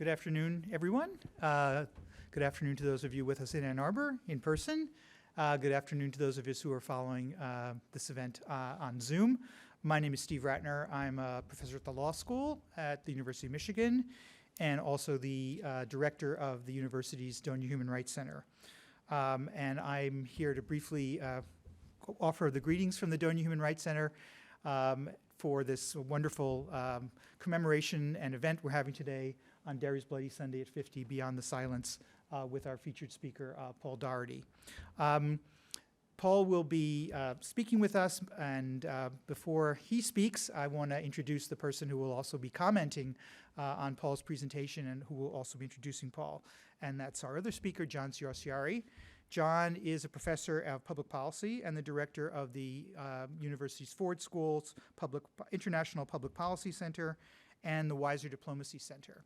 Good afternoon, everyone. Good afternoon to those of you with us in Ann Arbor in person. Good afternoon to those of us who are following this event on Zoom. My name is Steve Ratner. I'm a professor at the law school at the University of Michigan and also the director of the university's Donor Human Rights Center. And I'm here to briefly offer the greetings from the Donor Human Rights Center for this wonderful commemoration and event we're having today on Derry's Bloody Sunday at 50 Beyond the Silence with our featured speaker, Paul Doherty. Paul will be speaking with us, and before he speaks, I want to introduce the person who will also be commenting on Paul's presentation and who will also be introducing Paul, and that's our other speaker, John Ciociari. John is a professor of public policy and the director of the university's Ford School's International Public Policy Center and the Weiser Diplomacy Center.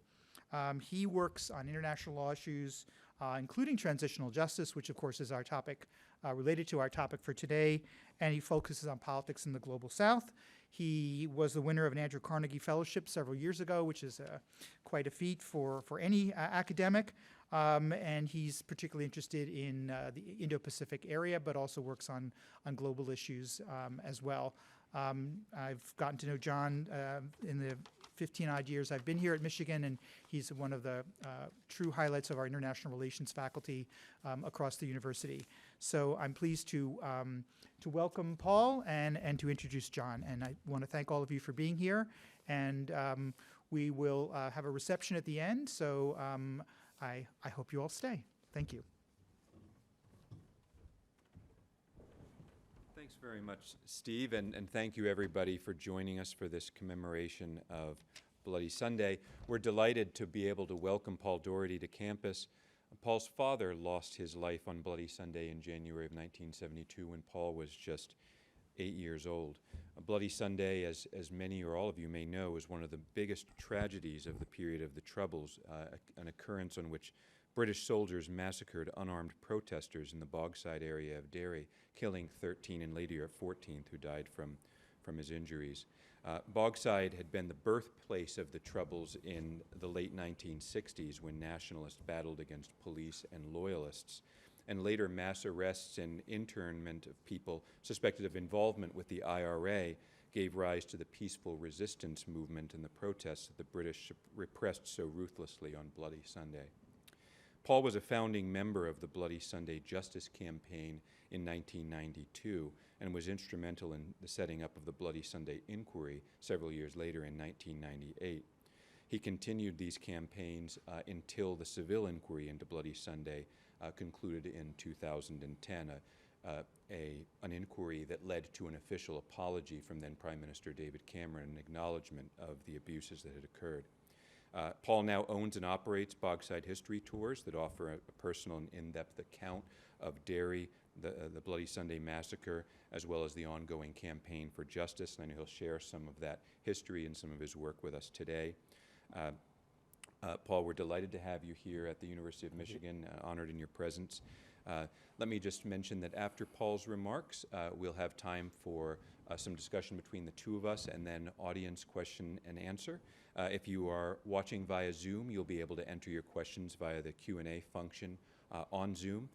He works on international law issues, including transitional justice, which of course is our topic, related to our topic for today, and he focuses on politics in the global south. He was the winner of an Andrew Carnegie Fellowship several years ago, which is quite a feat for any academic, and he's particularly interested in the Indo-Pacific area, but also works on global issues as well. I've gotten to know John in the 15-odd years I've been here at Michigan, and he's one of the true highlights of our international relations faculty across the university. So I'm pleased to welcome Paul and to introduce John. And I want to thank all of you for being here. And we will have a reception at the end, so I hope you all stay. Thank you. Thanks very much, Steve, and thank you everybody for joining us for this commemoration of Bloody Sunday. We're delighted to be able to welcome Paul Doherty to campus. Paul's father lost his life on Bloody Sunday in January of 1972 when Paul was just 8 years old. Bloody Sunday, as many or all of you may know, is one of the biggest tragedies of the period of the Troubles, an occurrence on which British soldiers massacred unarmed protesters in the Bogside area of Derry, killing 13 and later 14th who died from his injuries. Bogside had been the birthplace of the Troubles in the late 1960s when nationalists battled against police and loyalists, and later mass arrests and internment of people suspected of involvement with the IRA gave rise to the peaceful resistance movement and the protests that the British repressed so ruthlessly on Bloody Sunday. Paul was a founding member of the Bloody Sunday Justice Campaign in 1992 and was instrumental in the setting up of the Bloody Sunday Inquiry several years later in 1998. He continued these campaigns until the Savile inquiry into Bloody Sunday concluded in 2010, an inquiry that led to an official apology from then Prime Minister David Cameron, an acknowledgement of the abuses that had occurred. Paul now owns and operates Bogside History Tours that offer a personal and in-depth account of Derry, the Bloody Sunday Massacre, as well as the ongoing campaign for justice, and I know he'll share some of that history and some of his work with us today. Paul, we're delighted to have you here at the University of Michigan, honored in your presence. Let me just mention that after Paul's remarks, we'll have time for some discussion between the two of us and then audience question and answer. If you are watching via Zoom, you'll be able to enter your questions via the Q&A function on Zoom.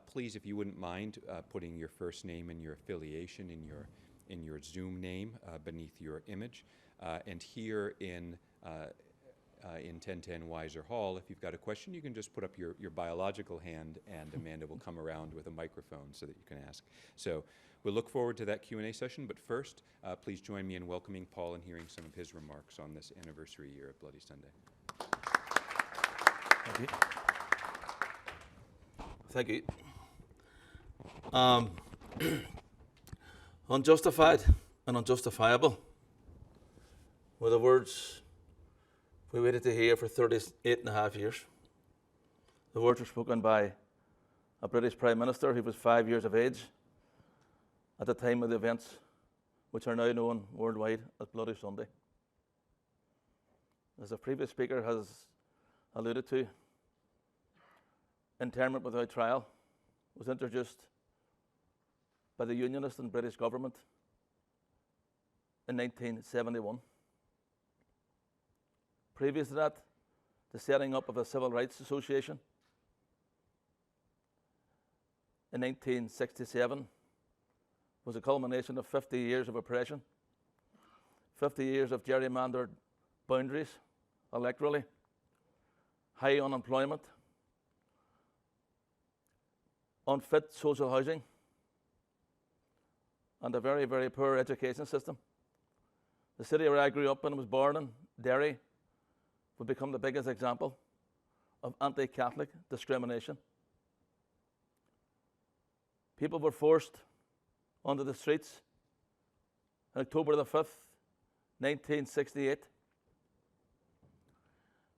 Please, if you wouldn't mind putting your first name and your affiliation in your Zoom name beneath your image. And here in 1010 Weiser Hall, if you've got a question, you can just put up your biological hand, and Amanda will come around with a microphone so that you can ask. So we'll look forward to that Q&A session, but first, please join me in welcoming Paul and hearing some of his remarks on this anniversary year of Bloody Sunday. Thank you. Unjustified and unjustifiable were the words we waited to hear for 38.5 years. The words were spoken by a British Prime Minister who was 5 years of age at the time of the events which are now known worldwide as Bloody Sunday. As the previous speaker has alluded to, internment without trial was introduced by the Unionist and British government in 1971. Previous to that, the setting up of a civil rights association in 1967 was a culmination of 50 years of oppression, 50 years of gerrymandered boundaries electorally, high unemployment, unfit social housing, and a very, very poor education system. The city where I grew up and was born in, Derry, would become the biggest example of anti-Catholic discrimination. People were forced onto the streets on October the 5th, 1968.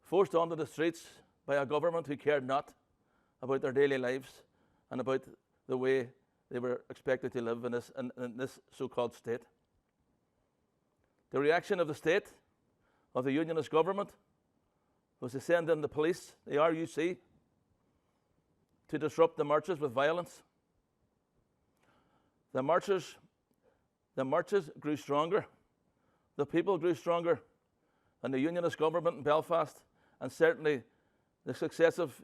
Forced onto the streets by a government who cared not about their daily lives and about the way they were expected to live in this so-called state. The reaction of the state, of the unionist government, was to send in the police, the RUC, to disrupt the marches with violence. The marches grew stronger. The people grew stronger. And the unionist government in Belfast, and certainly the successive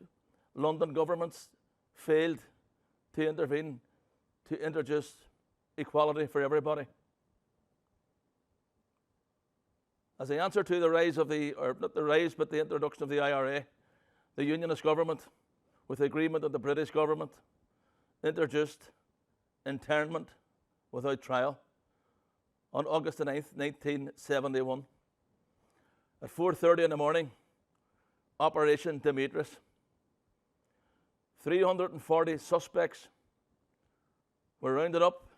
London governments, failed to intervene to introduce equality for everybody. As the answer to the rise of not the rise, but the introduction of the IRA, the unionist government, with the agreement of the British government, introduced internment without trial on August the 9th, 1971. At 4:30 in the morning, Operation Demetrius. 340 suspects were rounded up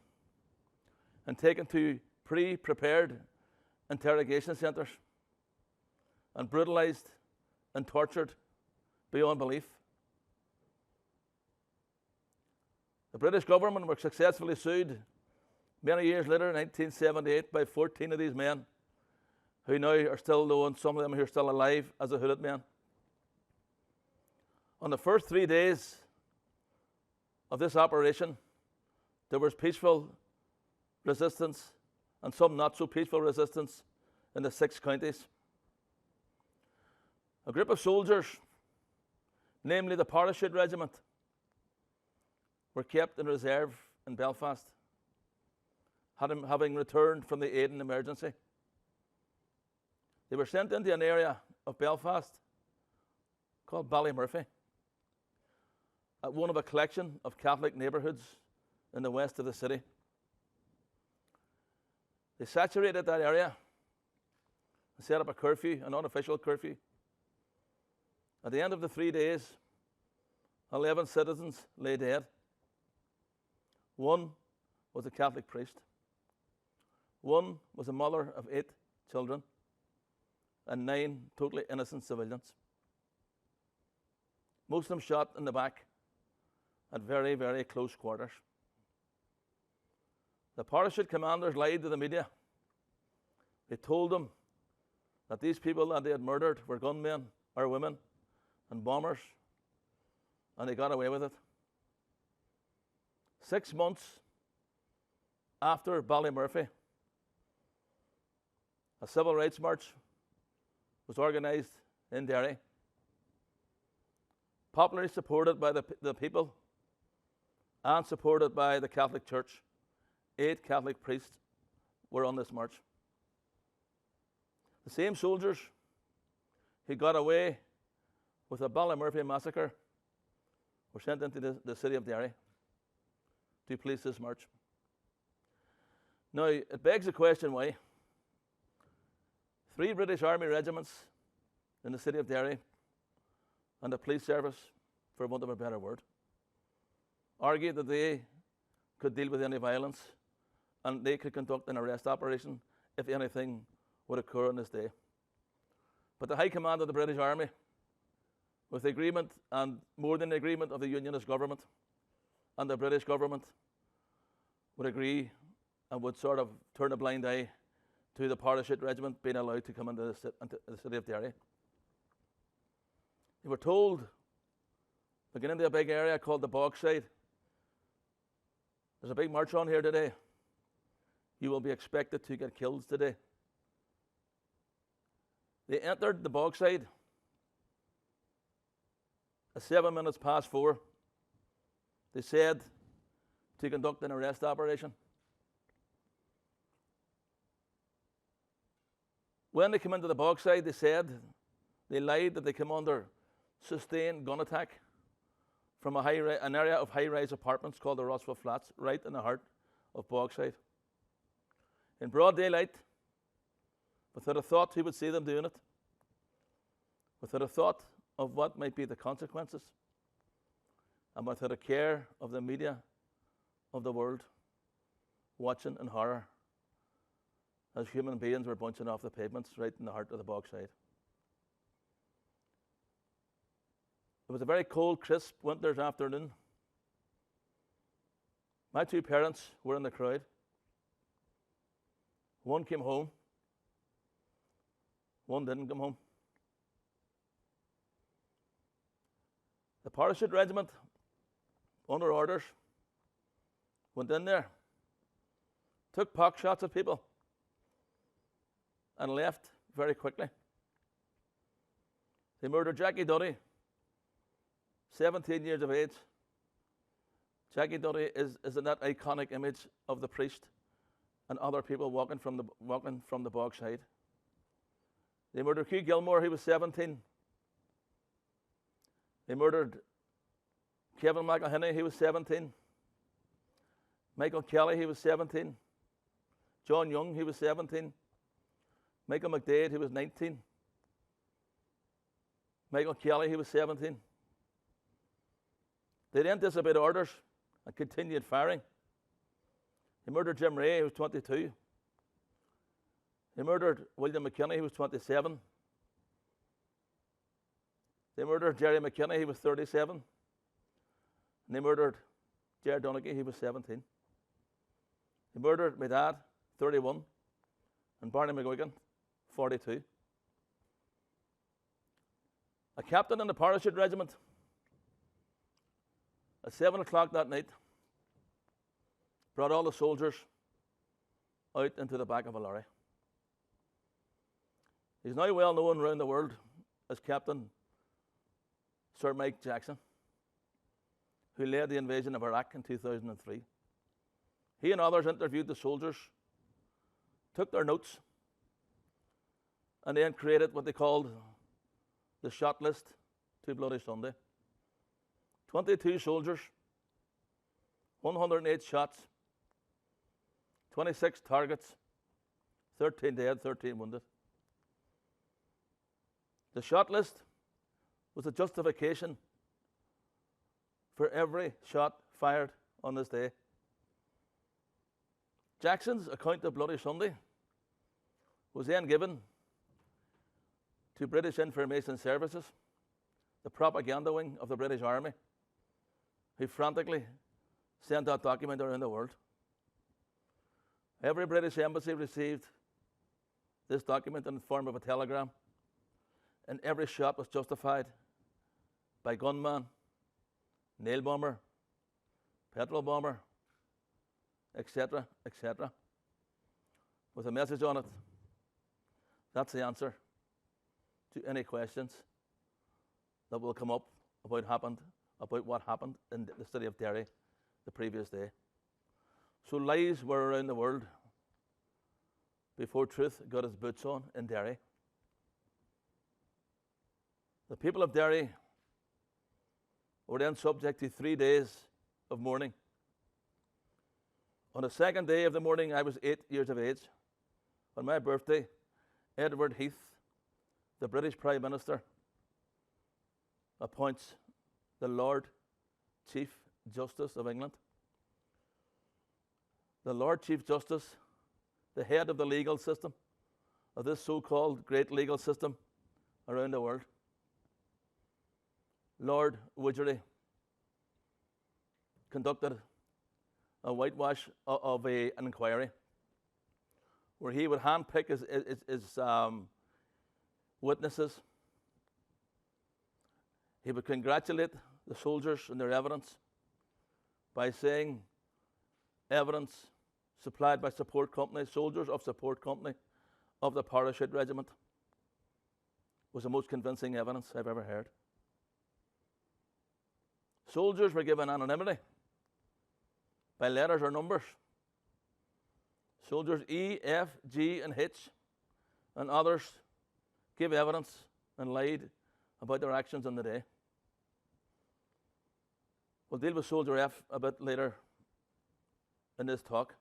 and taken to pre-prepared interrogation centres and brutalised and tortured beyond belief. The British government were successfully sued many years later, in 1978, by 14 of these men, who now are still known, some of them who are still alive, as the Hooded Men. On the first 3 days of this operation, there was peaceful resistance and some not so peaceful resistance in the 6 counties. A group of soldiers, namely the Parachute Regiment, were kept in reserve in Belfast, having returned from the Aden emergency. They were sent into an area of Belfast called Ballymurphy, at one of a collection of Catholic neighbourhoods in the west of the city. They saturated that area and set up a curfew, an unofficial curfew. At the end of the 3 days, 11 citizens lay dead. One was a Catholic priest. One was a mother of 8 children, and 9 totally innocent civilians. Most of them shot in the back at very, very close quarters. The parachute commanders lied to the media. They told them that these people that they had murdered were gunmen or women and bombers, and they got away with it. 6 months after Ballymurphy, a civil rights march was organised in Derry, popularly supported by the people and supported by the Catholic Church. 8 Catholic priests were on this march. The same soldiers who got away with the Ballymurphy massacre were sent into the city of Derry to police this march. Now, it begs the question why. 3 British Army regiments in the city of Derry and the police service, for want of a better word, argued that they could deal with any violence and they could conduct an arrest operation if anything would occur on this day. But the High Command of the British Army, with the agreement and more than the agreement of the Unionist government and the British government, would agree and would sort of turn a blind eye to the Parachute Regiment being allowed to come into the city of Derry. They were told, they get into a big area called the Bogside. There's a big march on here today. You will be expected to get killed today. They entered the Bogside at 7 minutes past 4, they said to conduct an arrest operation. When they came into the Bogside, they said, they lied that they came under sustained gun attack from an area of high-rise apartments called the Rossville Flats, right in the heart of Bogside. In broad daylight, without a thought who would see them doing it, without a thought of what might be the consequences, and without a care of the media of the world watching in horror as human beings were bunching off the pavements right in the heart of the Bogside. It was a very cold, crisp winter's afternoon. My two parents were in the crowd. One came home. One didn't come home. The parachute regiment, under orders, went in there, took pock shots at people, and left very quickly. They murdered Jackie Doherty, 17 years of age. Jackie Doherty is in that iconic image of the priest and other people walking from the Bogside. They murdered Hugh Gilmore, he was 17. They murdered Kevin McElhinney, he was 17. Michael Kelly, he was 17. John Young, he was 17. Michael McDade, he was 19. Michael Kelly, he was 17. They then disobeyed orders and continued firing. They murdered Jim Ray, he was 22. They murdered William McKinney, he was 27. They murdered Jerry McKinney, he was 37. And they murdered Jerry Doherty, he was 17. They murdered my dad, 31, and Barney McGuigan, 42. A captain in the parachute regiment, at 7 o'clock that night, brought all the soldiers out into the back of a lorry. He's now well known around the world as Captain Sir Mike Jackson, who led the invasion of Iraq in 2003. He and others interviewed the soldiers, took their notes, and then created what they called the shot list to Bloody Sunday. 22 soldiers, 108 shots, 26 targets, 13 dead, 13 wounded. The shot list was a justification for every shot fired on this day. Jackson's account of Bloody Sunday was then given to British Information Services, the propaganda wing of the British Army, who frantically sent that document around the world. Every British embassy received this document in the form of a telegram, and every shot was justified by gunman, nail bomber, petrol bomber, etc., etc., with a message on it. That's the answer to any questions that will come up about what happened in the city of Derry the previous day. So lies were around the world before truth got its boots on in Derry. The people of Derry were then subject to 3 days of mourning. On the second day of the mourning, I was 8 years of age. On my birthday, Edward Heath, the British Prime Minister, appoints the Lord Chief Justice of England. The Lord Chief Justice, the head of the legal system, of this so-called great legal system around the world. Lord Weiser conducted a whitewash of an inquiry where he would handpick his witnesses. He would congratulate the soldiers on their evidence by saying evidence supplied by support company, soldiers of support company of the parachute regiment was the most convincing evidence I've ever heard. Soldiers were given anonymity by letters or numbers. Soldiers E, F, G, and H, and others gave evidence and lied about their actions on the day. We'll deal with Soldier F a bit later in this talk.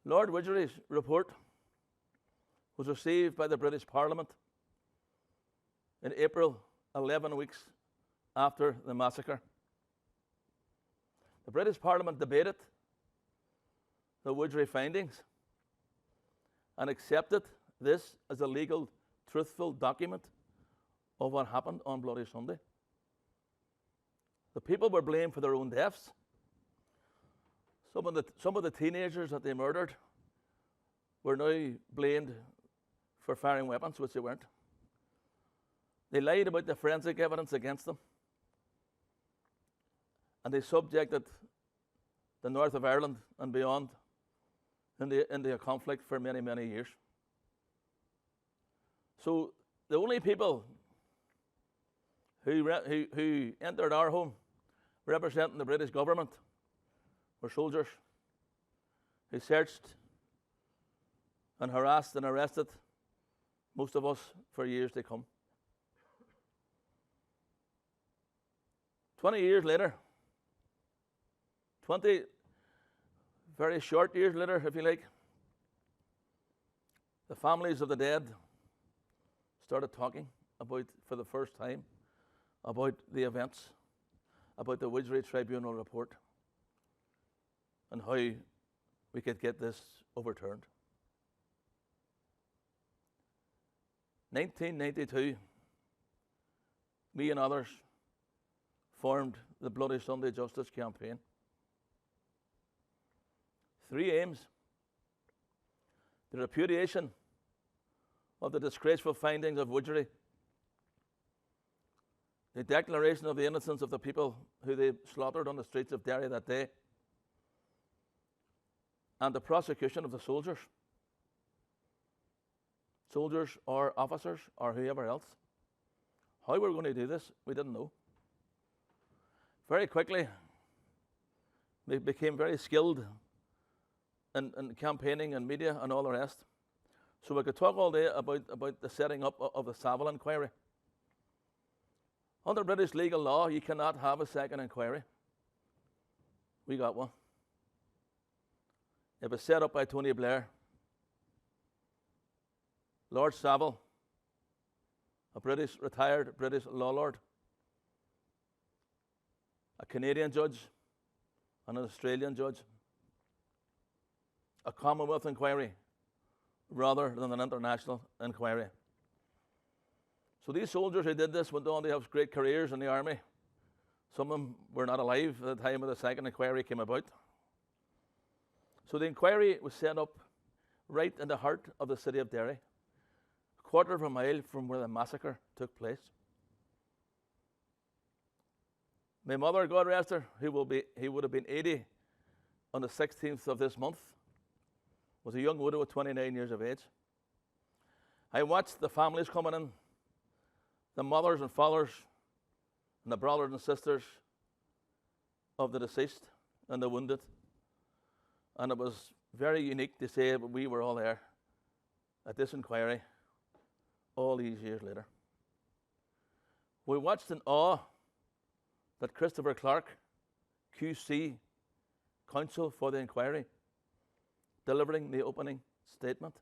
Lord Widgery's report was received by the British Parliament in April, 11 weeks after the massacre. The British Parliament debated the Widgery findings and accepted this as a legal, truthful document of what happened on Bloody Sunday. The people were blamed for their own deaths. Some of the teenagers that they murdered were now blamed for firing weapons, which they weren't. They lied about the forensic evidence against them. And they subjected the north of Ireland and beyond into a conflict for many, many years. So the only people who entered our home representing the British government were soldiers who searched and harassed and arrested most of us for years to come. 20 years later, 20 very short years later, if you like, the families of the dead started talking about, for the first time, about the events, about the Widgery Tribunal report, and how we could get this overturned. 1992, me and others formed the Bloody Sunday Justice Campaign. 3 aims: the repudiation of the disgraceful findings of Widgery, the declaration of the innocence of the people who they slaughtered on the streets of Derry that day, and the prosecution of the soldiers or officers or whoever else. How we were going to do this, we didn't know. Very quickly, we became very skilled in campaigning and media and all the rest. So we could talk all day about the setting up of the Savile inquiry. Under British legal law, you cannot have a second inquiry. We got one. It was set up by Tony Blair. Lord Savile, a retired British law lord, a Canadian judge, and an Australian judge. A Commonwealth inquiry rather than an international inquiry. So these soldiers who did this went on to have great careers in the army. Some of them were not alive at the time of the second inquiry came about. So the inquiry was set up right in the heart of the city of Derry, a quarter of a mile from where the massacre took place. My mother, God rest her, who would have been 80 on the 16th of this month, was a young widow at 29 years of age. I watched the families coming in, the mothers and fathers, and the brothers and sisters of the deceased and the wounded. And it was very unique to say that we were all there at this inquiry all these years later. We watched in awe that Christopher Clark, QC, counsel for the inquiry, delivering the opening statement.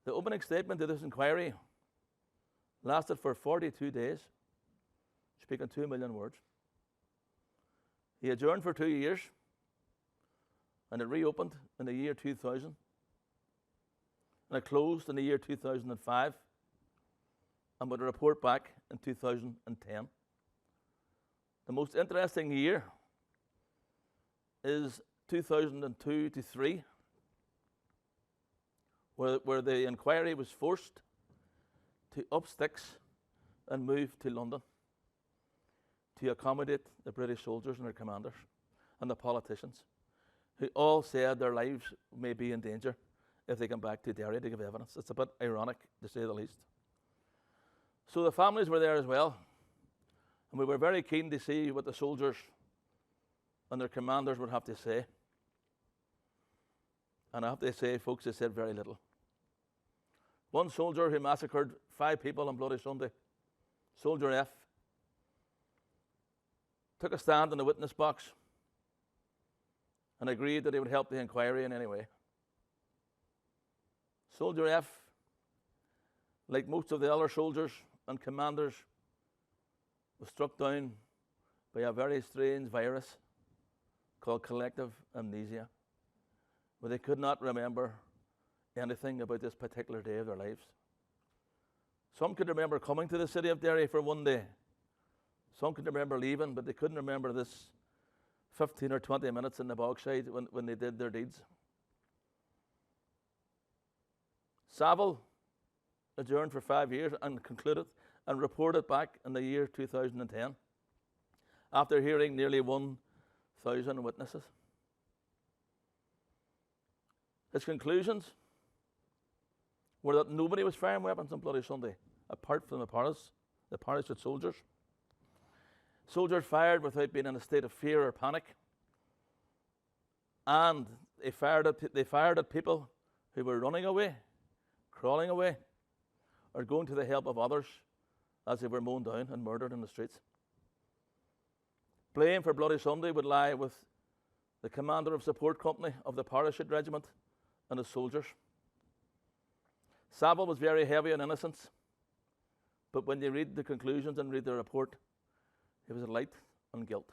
The opening statement to this inquiry lasted for 42 days, speaking 2 million words. He adjourned for 2 years, and it reopened in the year 2000, and it closed in the year 2005, and would report back in 2010. The most interesting year is 2002 to 3, where the inquiry was forced to up sticks and move to London to accommodate the British soldiers and their commanders and the politicians, who all said their lives may be in danger if they come back to Derry to give evidence. It's a bit ironic, to say the least. So the families were there as well. And we were very keen to see what the soldiers and their commanders would have to say. And I have to say, folks, they said very little. One soldier who massacred 5 people on Bloody Sunday, Soldier F, took a stand in the witness box and agreed that he would help the inquiry in any way. Soldier F, like most of the other soldiers and commanders, was struck down by a very strange virus called collective amnesia, where they could not remember anything about this particular day of their lives. Some could remember coming to the city of Derry for one day. Some could remember leaving, but they couldn't remember this 15 or 20 minutes in the Bogside when they did their deeds. Savile adjourned for 5 years and concluded and reported back in the year 2010 after hearing nearly 1,000 witnesses. His conclusions were that nobody was firing weapons on Bloody Sunday, apart from the parachute soldiers. Soldiers fired without being in a state of fear or panic, and they fired at people who were running away, crawling away, or going to the help of others as they were mown down and murdered in the streets. Blame for Bloody Sunday would lie with the commander of support company of the parachute regiment and his soldiers. Savile was very heavy on innocence, but when you read the conclusions and read the report, he was light on guilt.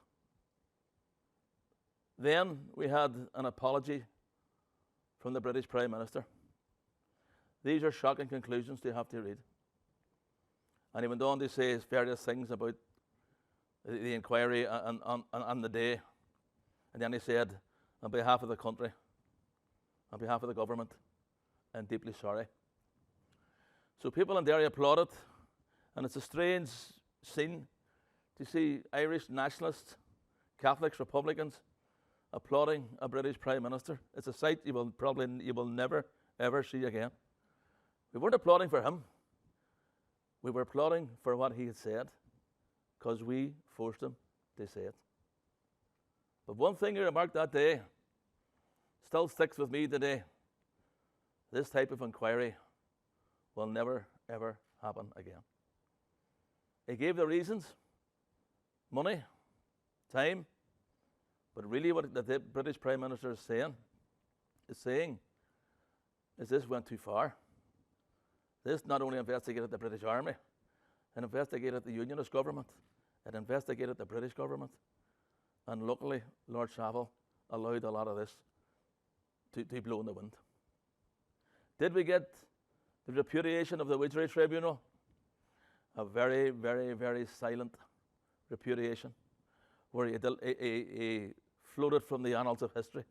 Then we had an apology from the British Prime Minister. These are shocking conclusions to have to read. And he went on to say various things about the inquiry and the day. And then he said, on behalf of the country, on behalf of the government, I'm deeply sorry. So people in Derry applauded, and it's a strange scene to see Irish nationalists, Catholics, Republicans applauding a British Prime Minister. It's a sight you will never, ever see again. We weren't applauding for him. We were applauding for what he had said, because we forced him to say it. But one thing he remarked that day still sticks with me today. This type of inquiry will never, ever happen again. He gave the reasons: money, time, but really what the British Prime Minister is saying is this went too far. This not only investigated the British Army, it investigated the Unionist government, it investigated the British government, and luckily Lord Savile allowed a lot of this to blow in the wind. Did we get the repudiation of the Weiser Tribunal? A very, very, very silent repudiation, where he floated from the annals of history,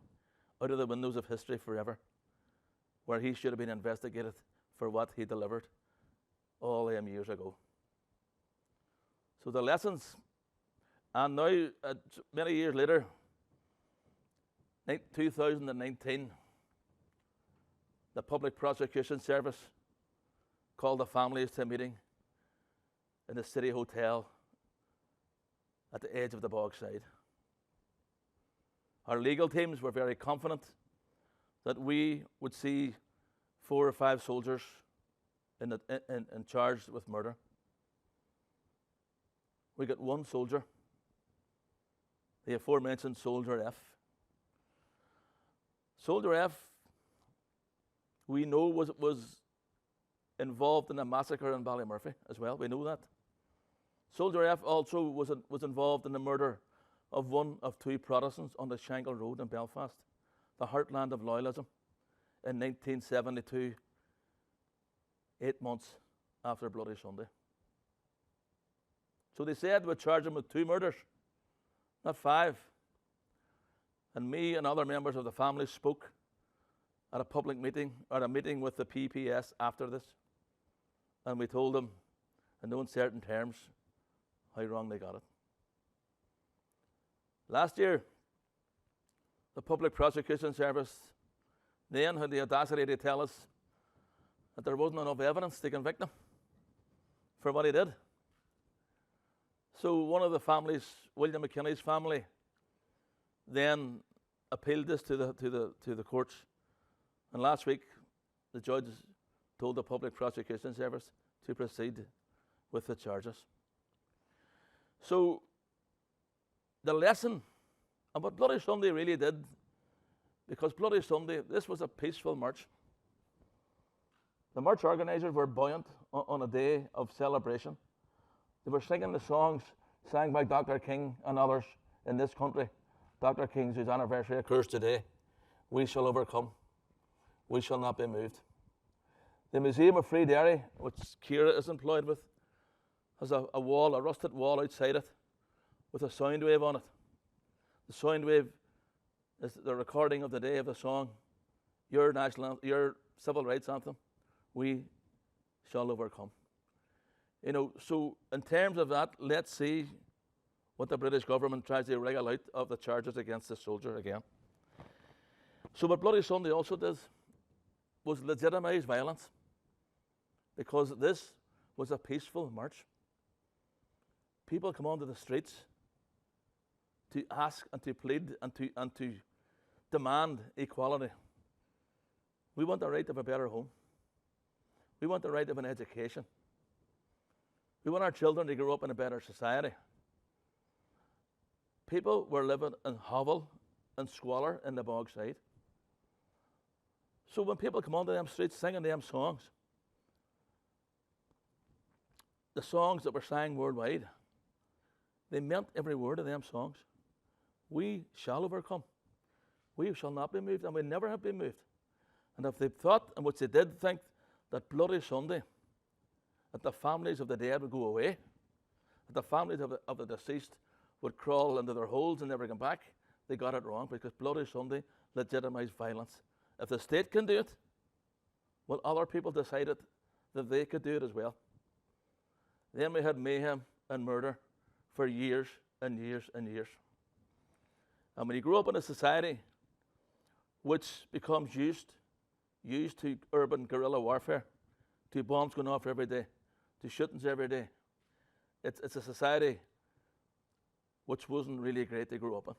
out of the windows of history forever, where he should have been investigated for what he delivered all them years ago. So the lessons, and now many years later, 2019, the Public Prosecution Service called the families to a meeting in the City Hotel at the edge of the Bogside. Our legal teams were very confident that we would see 4 or 5 soldiers in charged with murder. We got 1 soldier, the aforementioned Soldier F. Soldier F, we know was involved in a massacre in Ballymurphy as well. We know that. Soldier F also was involved in the murder of 1 of 2 Protestants on the Shankill Road in Belfast, the heartland of loyalism, in 1972, 8 months after Bloody Sunday. So they said we'd charge him with 2 murders, not 5. And me and other members of the family spoke at a public meeting, or a meeting with the PPS after this, and we told them in no uncertain terms how wrong they got it. Last year, the Public Prosecution Service then had the audacity to tell us that there wasn't enough evidence to convict him for what he did. So one of the families, William McKinney's family, then appealed this to the courts. And last week, the judge told the Public Prosecution Service to proceed with the charges. So the lesson, and what Bloody Sunday really did, because Bloody Sunday, this was a peaceful march. The march organisers were buoyant on a day of celebration. They were singing the songs sang by Dr. King and others in this country. Dr. King's, whose anniversary occurs today. We shall overcome. We shall not be moved. The Museum of Free Derry, which Ciara is employed with, has a wall, a rusted wall outside it, with a sound wave on it. The sound wave is the recording of the day of the song, your civil rights anthem, we shall overcome. So in terms of that, let's see what the British government tries to wriggle out of the charges against the soldier again. So what Bloody Sunday also did was legitimise violence, because this was a peaceful march. People come onto the streets to ask and to plead and to demand equality. We want the right of a better home. We want the right of an education. We want our children to grow up in a better society. People were living in hovel and squalor in the Bogside. So when people come onto them streets singing them songs, the songs that were sang worldwide, they meant every word of them songs. We shall overcome. We shall not be moved, and we never have been moved. And if they thought, and which they did think, that Bloody Sunday, that the families of the dead would go away, that the families of the deceased would crawl into their holes and never come back, they got it wrong, because Bloody Sunday legitimised violence. If the state can do it, well, other people decided that they could do it as well. Then we had mayhem and murder for years and years and years. And when you grow up in a society which becomes used to urban guerrilla warfare, to bombs going off every day, to shootings every day, it's a society which wasn't really great to grow up in.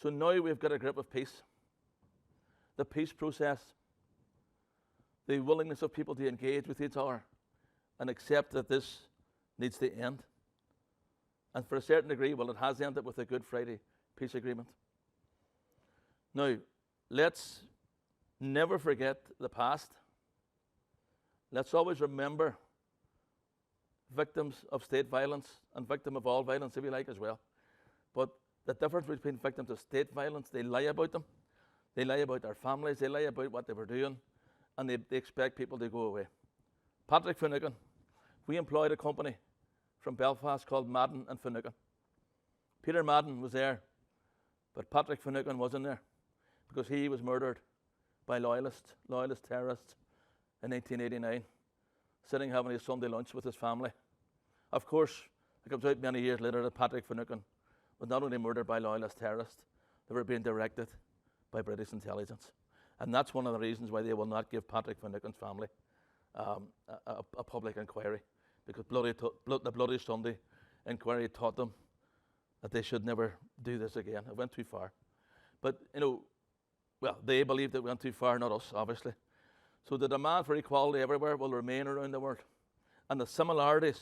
So now we've got a grip of peace. The peace process, the willingness of people to engage with each other and accept that this needs to end. And for a certain degree, well, it has ended with the Good Friday peace agreement. Now, let's never forget the past. Let's always remember victims of state violence and victim of all violence, if you like, as well. But the difference between victims of state violence, they lie about them. They lie about their families. They lie about what they were doing. And they expect people to go away. Patrick Finucane, we employed a company from Belfast called Madden and Finucane. Peter Madden was there, but Patrick Finucane wasn't there, because he was murdered by loyalist terrorists in 1989, sitting having his Sunday lunch with his family. Of course, it comes out many years later that Patrick Finucane was not only murdered by loyalist terrorists, they were being directed by British intelligence. And that's one of the reasons why they will not give Patrick Finucane's family a public inquiry, because the Bloody Sunday inquiry taught them that they should never do this again. It went too far. But, well, they believed it went too far, not us, obviously. So the demand for equality everywhere will remain around the world. And the similarities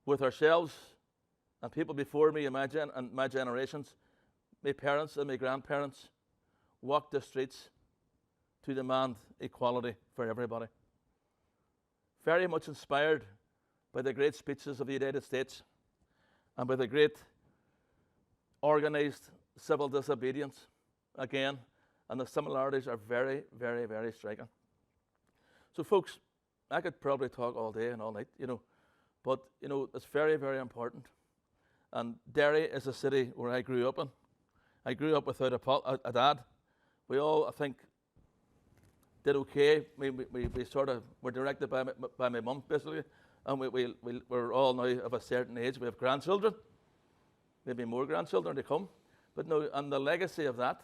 with ourselves and people before me and my generations, my parents and my grandparents, walked the streets to demand equality for everybody. Very much inspired by the great speeches of the United States and by the great organised civil disobedience, again, and the similarities are very, very, very striking. So, folks, I could probably talk all day and all night, but, it's very, very important. And Derry is a city where I grew up in. I grew up without a dad. We all, I think, did okay. We sort of were directed by my mum, basically, and we're all now of a certain age. We have grandchildren, maybe more grandchildren to come. But no, and the legacy of that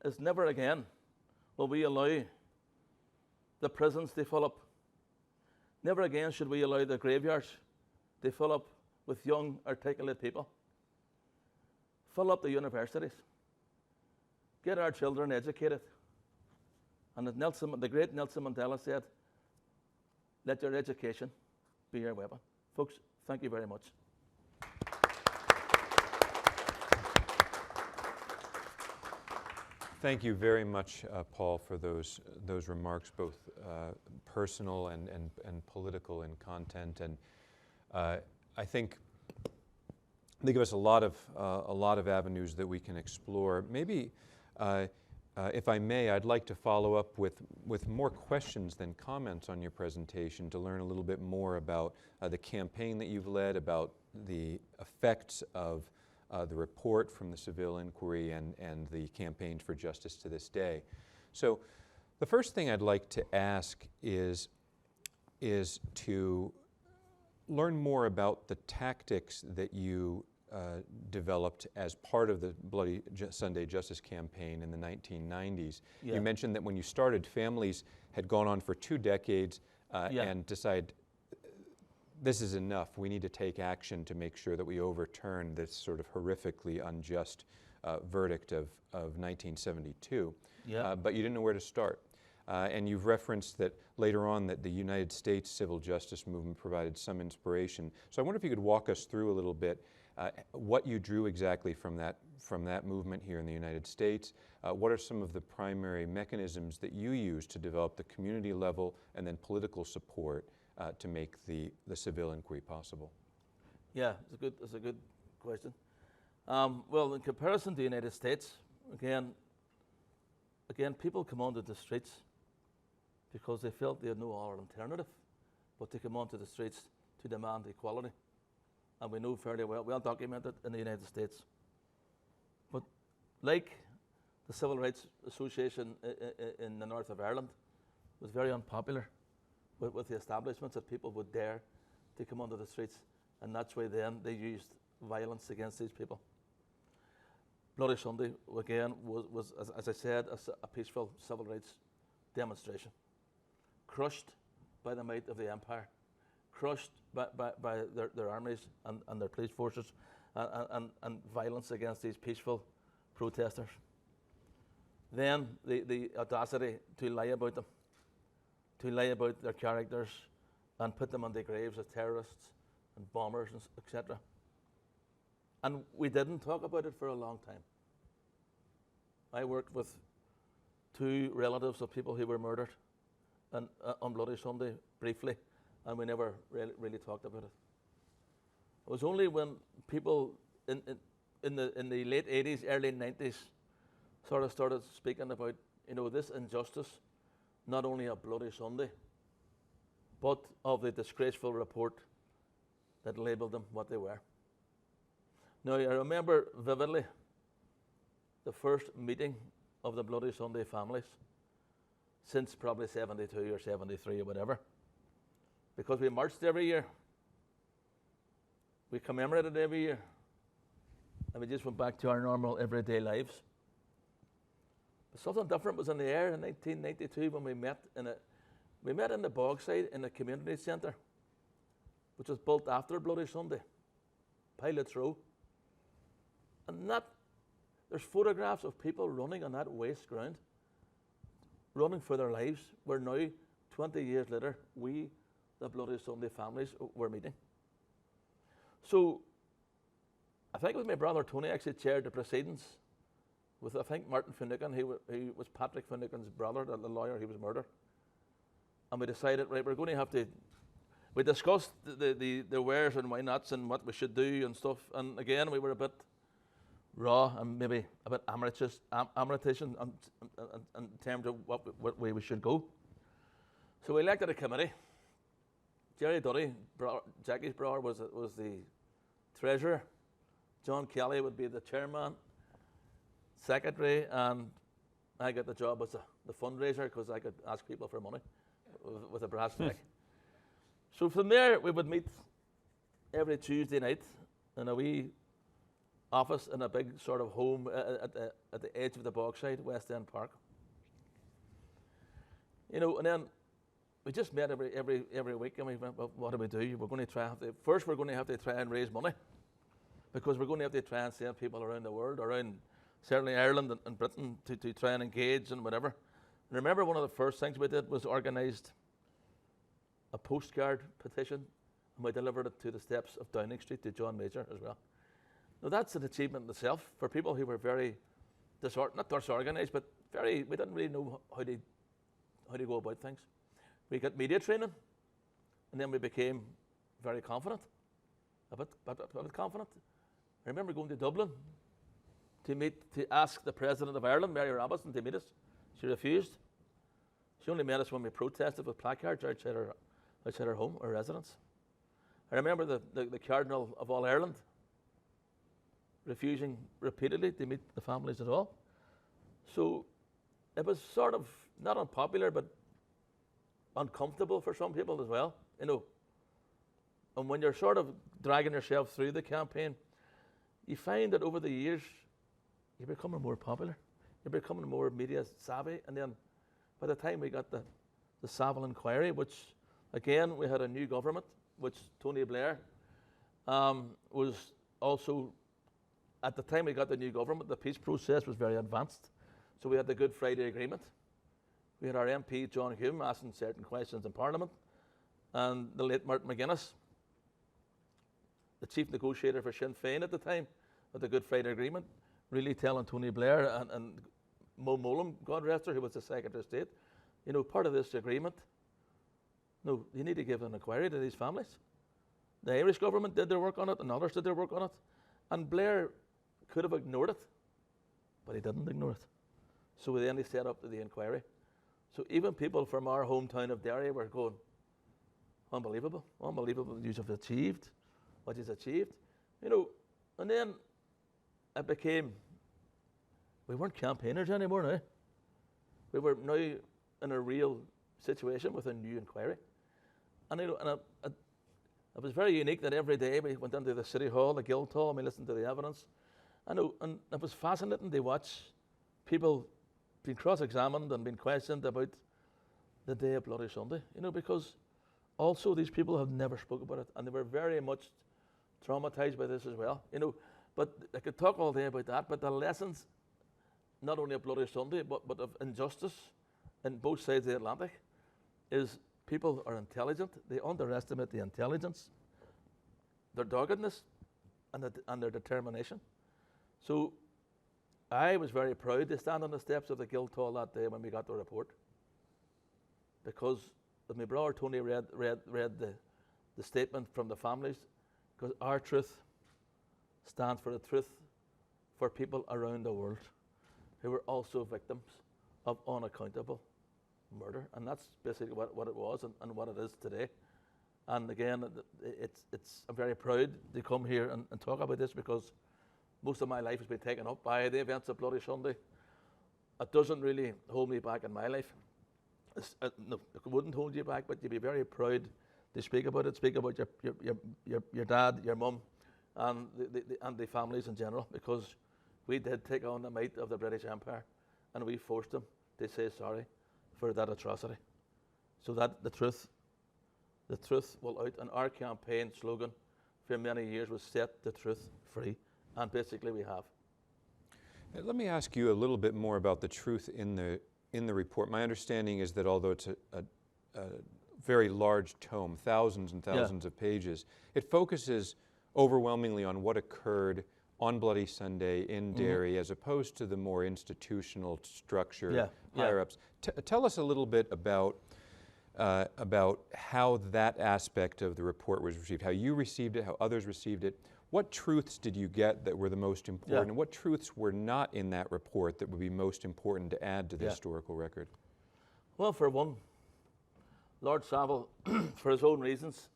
is never again will we allow the prisons to fill up. Never again should we allow the graveyards They fill up with young, articulate people. Fill up the universities. Get our children educated. And as the great Nelson Mandela said, let your education be your weapon. Folks, thank you very much. Thank you very much, Paul, for those remarks, both personal and political in content. And I think they give us a lot of avenues that we can explore. Maybe, if I may, I'd like to follow up with more questions than comments on your presentation to learn a little bit more about the campaign that you've led, about the effects of the report from the Savile inquiry and the campaigns for justice to this day. So the first thing I'd like to ask is to learn more about the tactics that you developed as part of the Bloody Sunday Justice campaign in the 1990s. Yeah. You mentioned that when you started, families had gone on for 2 decades and decided, this is enough. We need to take action to make sure that we overturn this sort of horrifically unjust verdict of 1972. Yeah. But you didn't know where to start. And you've referenced that later on that the United States civil justice movement provided some inspiration. So I wonder if you could walk us through a little bit what you drew exactly from that movement here in the United States. What are some of the primary mechanisms that you use to develop the community level and then political support to make the Savile inquiry possible? Yeah, it's a good question. Well, in comparison to the United States, again, people come onto the streets because they felt they had no other alternative but to come onto the streets to demand equality. And we know fairly well documented in the United States. But like the Civil Rights Association in the north of Ireland was very unpopular with the establishments, that people would dare to come onto the streets, and that's why then they used violence against these people. Bloody Sunday, again, was as I said, a peaceful civil rights demonstration, crushed by the might of the empire, crushed by their armies and their police forces, and violence against these peaceful protesters. Then the audacity to lie about them, to lie about their characters and put them on the graves as terrorists and bombers, etc. And we didn't talk about it for a long time. I worked with 2 relatives of people who were murdered and, on Bloody Sunday briefly, and we never really talked about it. It was only when people in the late 80s, early 90s sort of started speaking about, this injustice, not only of Bloody Sunday, but of the disgraceful report that labelled them what they were. Now, I remember vividly the first meeting of the Bloody Sunday families since probably 72 or 73 or whatever, because we marched every year, we commemorated every year, and we just went back to our normal everyday lives. But something different was in the air in 1992 when we met in the Bogside in the community centre, which was built after Bloody Sunday, Pilots Row. And there's photographs of people running on that waste ground, running for their lives, where now, 20 years later, we, the Bloody Sunday families, were meeting. So, I think it was my brother Tony actually chaired the proceedings with, I think, Martin Finucane. He was Patrick Finucane's brother, the lawyer who was murdered. And we decided, right, we're going to have to, we discussed the wheres and why nots and what we should do and stuff. And again, we were a bit raw and maybe a bit amateurish in terms of what way we should go. So we elected a committee. Jerry Doherty, Jackie's brother, was the treasurer. John Kelly would be the chairman, secretary, and I got the job as the fundraiser because I could ask people for money with a brass neck. So from there, we would meet every Tuesday night in a wee office in a big sort of home at the edge of the Bogside, West End Park. And then we just met every week, and we went, well, what do we do? We're going to first we're going to have to try and raise money, because we're going to have to try and send people around the world, around certainly Ireland and Britain, to try and engage and whatever. And remember, one of the first things we did was organised a postcard petition, and we delivered it to the steps of Downing Street to John Major as well. Now that's an achievement in itself for people who were very not disorganised, but we didn't really know how to go about things. We got media training, and then we became very confident, a bit confident. I remember going to Dublin to ask the President of Ireland, Mary Robinson, to meet us. She refused. She only met us when we protested with placards outside her home, her residence. I remember the Cardinal of all Ireland refusing repeatedly to meet the families at all. So it was sort of not unpopular, but uncomfortable for some people as well, you know. And when you're sort of dragging yourself through the campaign, you find that over the years, you're becoming more popular. You're becoming more media savvy. And then by the time we got the Savile inquiry, which, again, we had a new government, which Tony Blair was also, at the time we got the new government, the peace process was very advanced. So we had the Good Friday Agreement. We had our MP, John Hume, asking certain questions in Parliament, and the late Martin McGuinness, the chief negotiator for Sinn Féin at the time, with the Good Friday Agreement, really telling Tony Blair and Mo Mowlam, God rest her, who was the Secretary of State, you know, part of this agreement, no, you need to give an inquiry to these families. The Irish government did their work on it, and others did their work on it, and Blair could have ignored it, but he didn't ignore it. So then he set up the inquiry. So even people from our hometown of Derry were going, unbelievable you have achieved what he's achieved. You know, and then it became, we weren't campaigners anymore now. We were now in a real situation with a new inquiry. And you know, it was very unique that every day we went into the City Hall, the Guildhall, and we listened to the evidence. And it was fascinating to watch people being cross-examined and being questioned about the day of Bloody Sunday, you know, because also these people have never spoken about it, and they were very much traumatized by this as well, you know. But I could talk all day about that, but the lessons, not only of Bloody Sunday, but of injustice in both sides of the Atlantic, is people are intelligent. They underestimate the intelligence, their doggedness, and their determination. So I was very proud to stand on the steps of the Guildhall that day when we got the report, because when my brother Tony read the statement from the families, because our truth stands for the truth for people around the world who were also victims of unaccountable murder, and that's basically what it was and what it is today. And again, I'm very proud to come here and talk about this, because most of my life has been taken up by the events of Bloody Sunday. It doesn't really hold me back in my life. No, it wouldn't hold you back, but you'd be very proud to speak about it, speak about your dad, your mum, and the families in general, because we did take on the might of the British Empire, and we forced them to say sorry for that atrocity. So that the truth will out, and our campaign slogan for many years was set the truth free. And basically we have. Let me ask you a little bit more about the truth in the report. My understanding is that although it's a very large tome, thousands and thousands of pages, it focuses overwhelmingly on what occurred on Bloody Sunday in Derry, as opposed to the more institutional structure, higher-ups. Tell us a little bit about how that aspect of the report was received, how you received it, how others received it. What truths did you get that were the most important, and what truths were not in that report that would be most important to add to the historical record? Well, for one, Lord Savile, for his own reasons,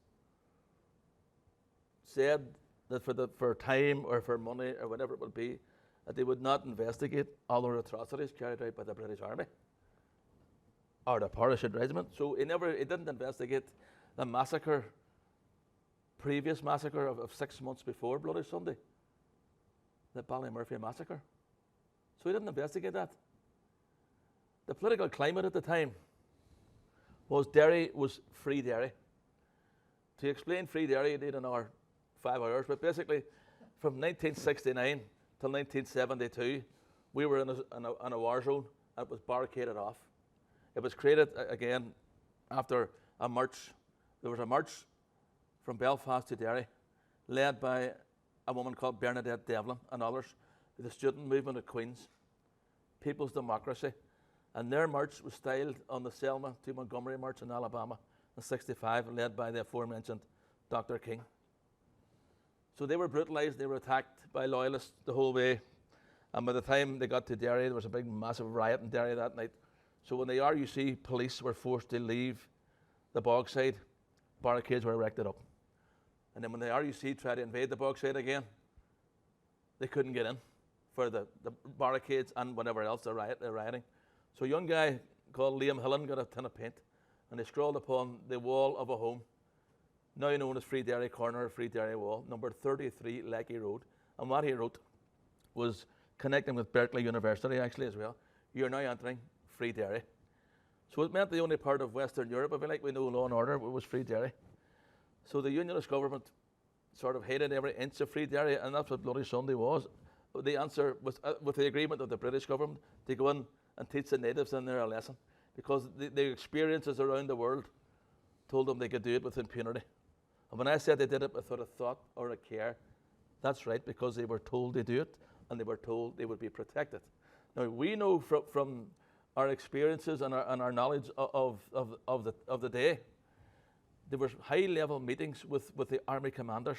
said that for time or for money or whatever it would be, that they would not investigate other atrocities carried out by the British Army or the parachute regiment. So he didn't investigate the massacre, previous massacre of 6 months before Bloody Sunday, the Ballymurphy massacre. So he didn't investigate that. The political climate at the time was Derry was free Derry. To explain free Derry, you need another 5 hours, but basically from 1969 till 1972, we were in a war zone that was barricaded off. It was created, again, after a march. There was a march from Belfast to Derry, led by a woman called Bernadette Devlin and others, the student movement of Queens, People's Democracy. And their march was styled on the Selma to Montgomery March in Alabama in '65, led by the aforementioned Dr. King. So they were brutalized, they were attacked by loyalists the whole way. And by the time they got to Derry, there was a big, massive riot in Derry that night. So when the RUC police were forced to leave the Bogside, barricades were erected up. And then when the RUC tried to invade the Bogside again, they couldn't get in for the barricades and whatever else, the rioting. So a young guy called Liam Hillen got a tin of paint, and they scrawled upon the wall of a home, now known as Free Derry Corner, Free Derry Wall, number 33 Lecky Road. And what he wrote was connecting with Berkeley University actually as well. You're now entering Free Derry. So it meant the only part of Western Europe, if you like, we know law and order, was Free Derry. So the Unionist government sort of hated every inch of Free Derry, and that's what Bloody Sunday was. The answer was, with the agreement of the British government, to go in and teach the natives in there a lesson, because the experiences around the world told them they could do it with impunity. And when I said they did it without a thought or a care, that's right, because they were told to do it, and they were told they would be protected. Now, we know from our experiences and our knowledge of the day, there were high-level meetings with the army commanders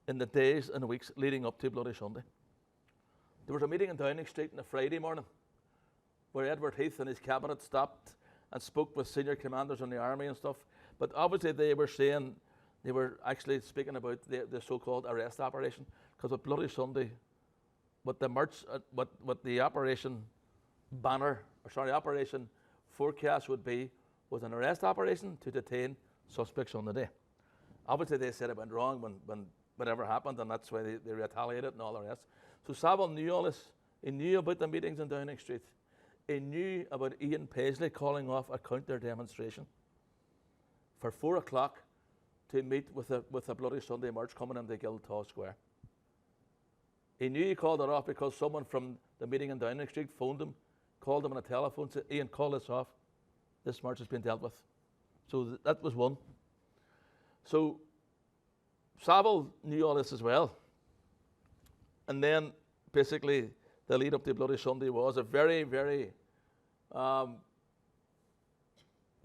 in the days and weeks leading up to Bloody Sunday. There was a meeting in Downing Street on a Friday morning where Edward Heath and his cabinet stopped and spoke with senior commanders in the army and stuff. But obviously they were actually speaking about the so-called arrest operation, because with Bloody Sunday, what the operation operation forecast would be was an arrest operation to detain suspects on the day. Obviously they said it went wrong when whatever happened, and that's why they retaliated and all the rest. So Savile knew all this. He knew about the meetings in Downing Street. He knew about Ian Paisley calling off a counter-demonstration for 4 o'clock to meet with a Bloody Sunday march coming into Guildhall Square. He knew he called it off because someone from the meeting in Downing Street phoned him, called him on a telephone, said, Ian, call this off. This march has been dealt with. So that was one. So Savile knew all this as well. And then basically the lead up to Bloody Sunday was a very, very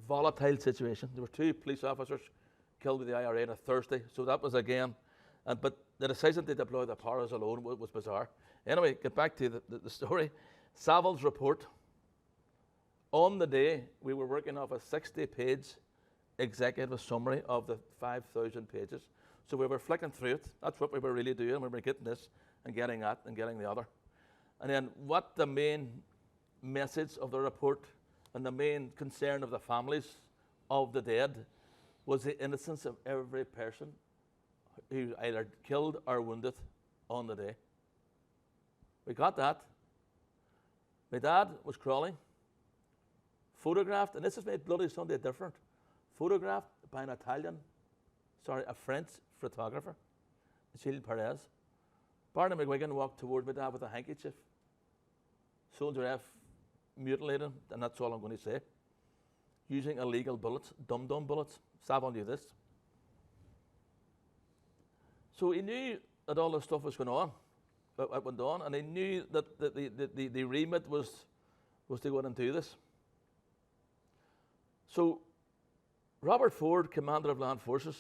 volatile situation. There were 2 police officers killed with the IRA on a Thursday. So that was again, but the decision to deploy the powers alone was bizarre. Anyway, get back to the story. Savile's report. On the day, we were working off a 60-page executive summary of the 5,000 pages. So we were flicking through it. That's what we were really doing. We were getting this and getting that and getting the other. And then what the main message of the report and the main concern of the families of the dead was the innocence of every person who either killed or wounded on the day. We got that. My dad was crawling, photographed, and this has made Bloody Sunday different, photographed by a French photographer, Gilles Perez. Barney McGuigan walked toward my dad with a handkerchief. Soldier F mutilated him, and that's all I'm going to say. Using illegal bullets, dum-dum bullets. Savile knew this. So he knew that all this stuff was going on, that went on, and he knew that the remit was to go in and do this. So Robert Ford, commander of land forces,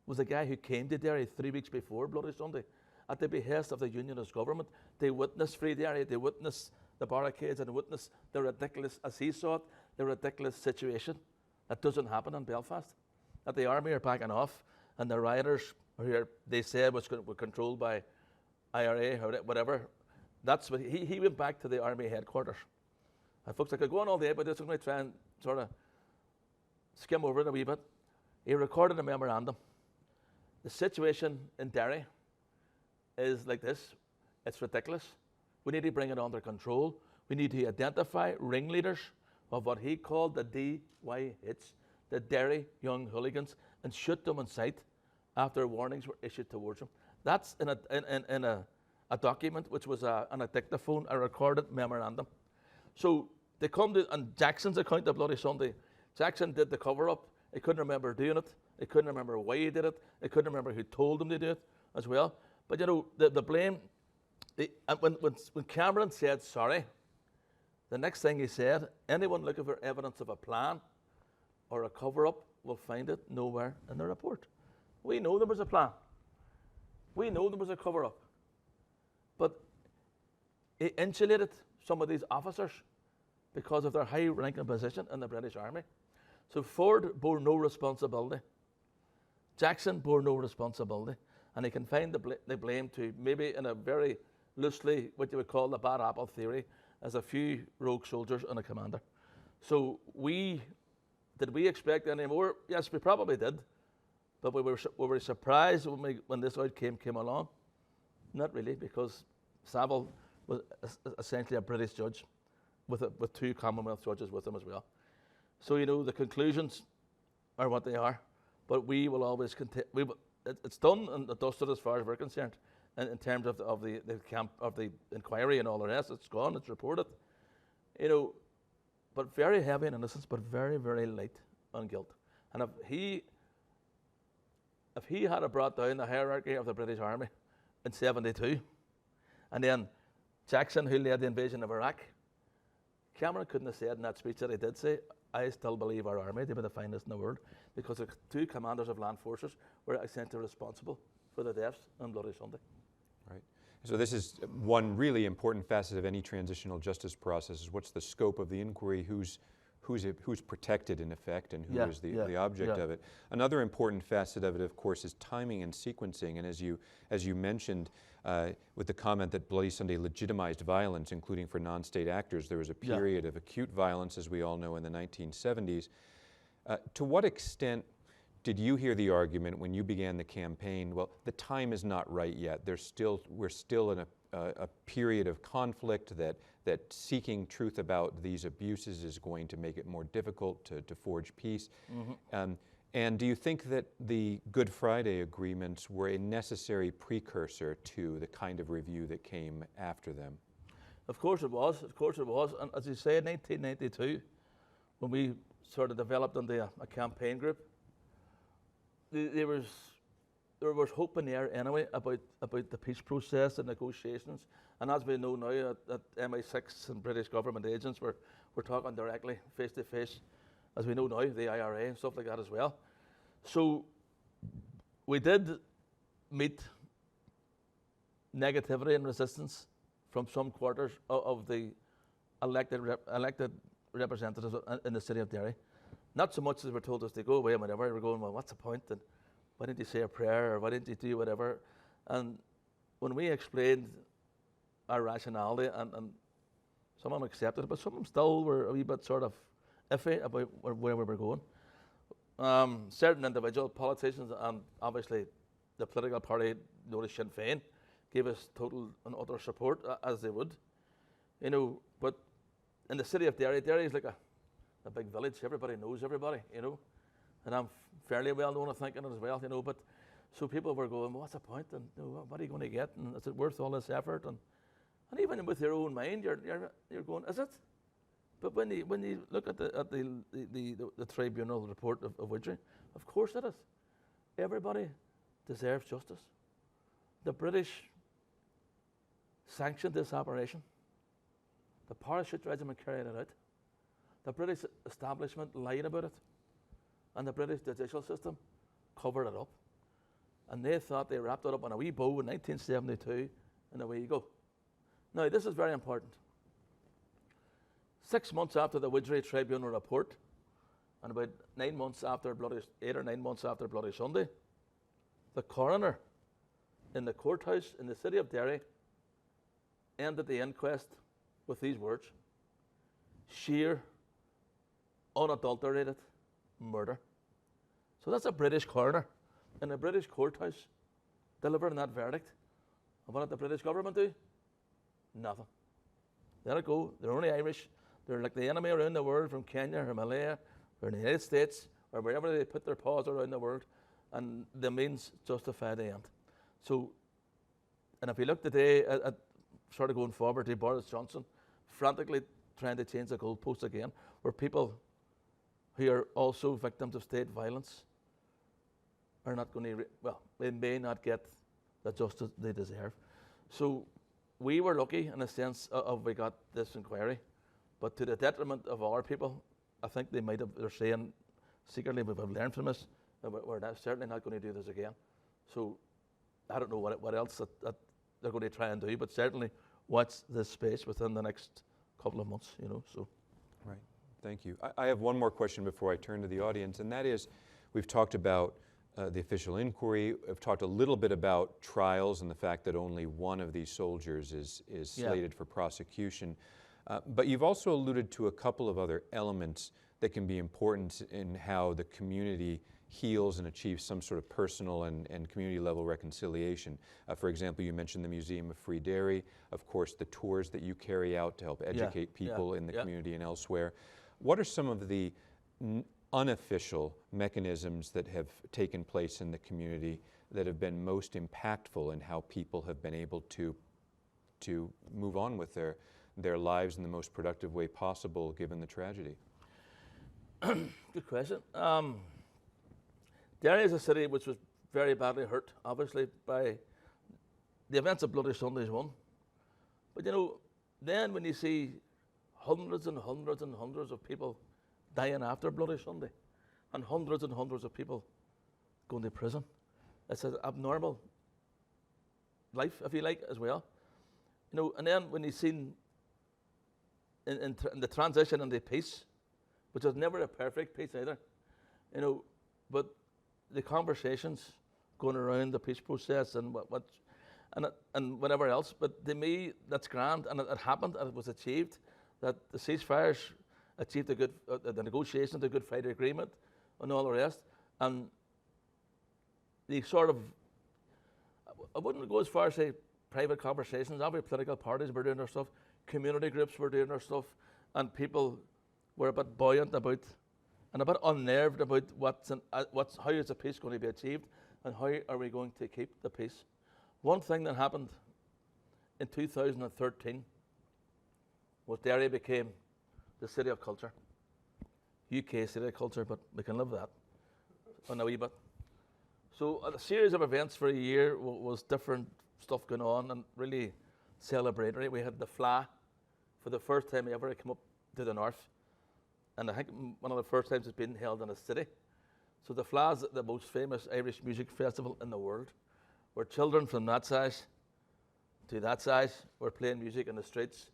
was the guy who came to Derry 3 weeks before Bloody Sunday at the behest of the Unionist government. They witnessed Free Derry, they witnessed the barricades, and witnessed the ridiculous, as he saw it, the ridiculous situation that doesn't happen in Belfast. That the army are backing off, and the rioters, who they said were controlled by IRA or whatever, that's what he went back to the army headquarters. And folks, I could go on all day, but I'm going to try and sort of skim over it a wee bit. He recorded a memorandum. The situation in Derry is like this. It's ridiculous. We need to bring it under control. We need to identify ringleaders of what he called the DYH, the Derry Young Hooligans, and shoot them on sight after warnings were issued towards them. That's in a document which was on a dictaphone, a recorded memorandum. So they come to, on Jackson's account of Bloody Sunday, Jackson did the cover-up. He couldn't remember doing it. He couldn't remember why he did it. He couldn't remember who told him to do it as well. But you know, the blame, when Cameron said sorry, the next thing he said, anyone looking for evidence of a plan or a cover-up will find it nowhere in the report. We know there was a plan. We know there was a cover-up. But he insulated some of these officers because of their high-ranking position in the British Army. So Ford bore no responsibility. Jackson bore no responsibility. And he confined the blame to, maybe in a very loosely, what you would call the bad apple theory, as a few rogue soldiers and a commander. So did we expect any more? Yes, we probably did. But we were surprised when this outcome came along. Not really, because Savile was essentially a British judge with 2 Commonwealth judges with him as well. So, you know, the conclusions are what they are. But we will always continue. It's done and dusted as far as we're concerned. In terms of the inquiry and all the rest, it's gone, it's reported. You know, but very heavy on innocence, but very, very light on guilt. And if he had brought down the hierarchy of the British Army in 72, and then Jackson, who led the invasion of Iraq, Cameron couldn't have said in that speech that he did say, I still believe our army to be the finest in the world, because the 2 commanders of land forces were essentially responsible for the deaths on Bloody Sunday. Right. So this is one really important facet of any transitional justice process, is what's the scope of the inquiry, who's protected in effect, and who is the object of it. Another important facet of it, of course, is timing and sequencing. And as you mentioned, with the comment that Bloody Sunday legitimized violence, including for non-state actors, there was a period of acute violence, as we all know, in the 1970s. To what extent did you hear the argument when you began the campaign, well, the time is not right yet, we're still in a period of conflict, that seeking truth about these abuses is going to make it more difficult to forge peace? Mm-hmm. And do you think that the Good Friday agreements were a necessary precursor to the kind of review that came after them? Of course it was, And as you say, in 1992, when we sort of developed into a campaign group, there was hope in the air anyway about the peace process and negotiations. And as we know now, that MI6 and British government agents were talking directly, face to face, as we know now, the IRA and stuff like that as well. So we did meet negativity and resistance from some quarters of the elected representatives in the city of Derry. Not so much as we're told us to go away and whatever. We're going, well, what's the point? And why didn't you say a prayer? Or why didn't you do whatever? And when we explained our rationality, and some of them accepted it, but some of them still were a wee bit sort of iffy about where we were going. Certain individual politicians, and obviously the political party known as Sinn Féin, gave us total and utter support, as they would. You know, but in the city of Derry, Derry is like a big village. Everybody knows everybody, you know. And I'm fairly well known, I think, in it as well, you know. But so people were going, well, what's the point? And you know, what are you going to get? And is it worth all this effort? And even with your own mind, you're going, is it? But when you look at the tribunal report of Widgery, of course it is. Everybody deserves justice. The British sanctioned this operation. The parachute regiment carried it out. The British establishment lied about it. And the British judicial system covered it up. And they thought they wrapped it up in a wee bow in 1972, and away you go. Now, this is very important. 6 months after the Widgery Tribunal report, and about 8 months after Bloody Sunday, the coroner in the courthouse in the city of Derry ended the inquest with these words: sheer, unadulterated murder. So that's a British coroner in a British courthouse delivering that verdict. And what did the British government do? Nothing. Let it go. They're only Irish. They're like the enemy around the world, from Kenya or Malaya or the United States or wherever they put their paws around the world, and the means justify the end. So, and if you look today at sort of going forward to Boris Johnson, frantically trying to change the goalposts again, where people who are also victims of state violence are not going to, they may not get the justice they deserve. So we were lucky in a sense of we got this inquiry, but to the detriment of our people, I think they might have, they're saying secretly we've learned from this, and we're certainly not going to do this again. So I don't know what else that they're going to try and do, but certainly watch this space within the next couple of months, so. Right, thank you. I have one more question before I turn to the audience, and that is, we've talked about the official inquiry. I've talked a little bit about trials and the fact that only one of these soldiers is slated for prosecution. But you've also alluded to a couple of other elements that can be important in how the community heals and achieves some sort of personal and community level reconciliation. For example, you mentioned the Museum of Free Derry, of course the tours that you carry out to help educate people in the community and elsewhere. What are some of the unofficial mechanisms that have taken place in the community that have been most impactful in how people have been able to move on with their lives in the most productive way possible given the tragedy? Good question. Derry is a city which was very badly hurt, obviously, by the events of Bloody Sunday is one. But then when you see hundreds and hundreds and hundreds of people dying after Bloody Sunday, and hundreds of people going to prison, it's an abnormal life, if you like, as well. And then when you see in the transition into peace, which was never a perfect peace either, but the conversations going around the peace process and and whatever else. But to me, that's grand, and it happened, and it was achieved. That the ceasefires achieved the negotiations, the Good Friday Agreement, and all the rest. And the sort of, I wouldn't go as far as say private conversations. Every political parties were doing their stuff, community groups were doing their stuff, and people were a bit buoyant about and a bit unnerved about how is the peace going to be achieved and how are we going to keep the peace. One thing that happened in 2013 was Derry became the city of culture. UK city of culture, but we can live that on a wee bit. So a series of events for a year was different stuff going on and really celebratory. We had the Fla for the first time ever. It came up to the north. And I think one of the first times it's been held in a city. So the Fla is the most famous Irish music festival in the world, where children from that size to that size were playing music in the streets,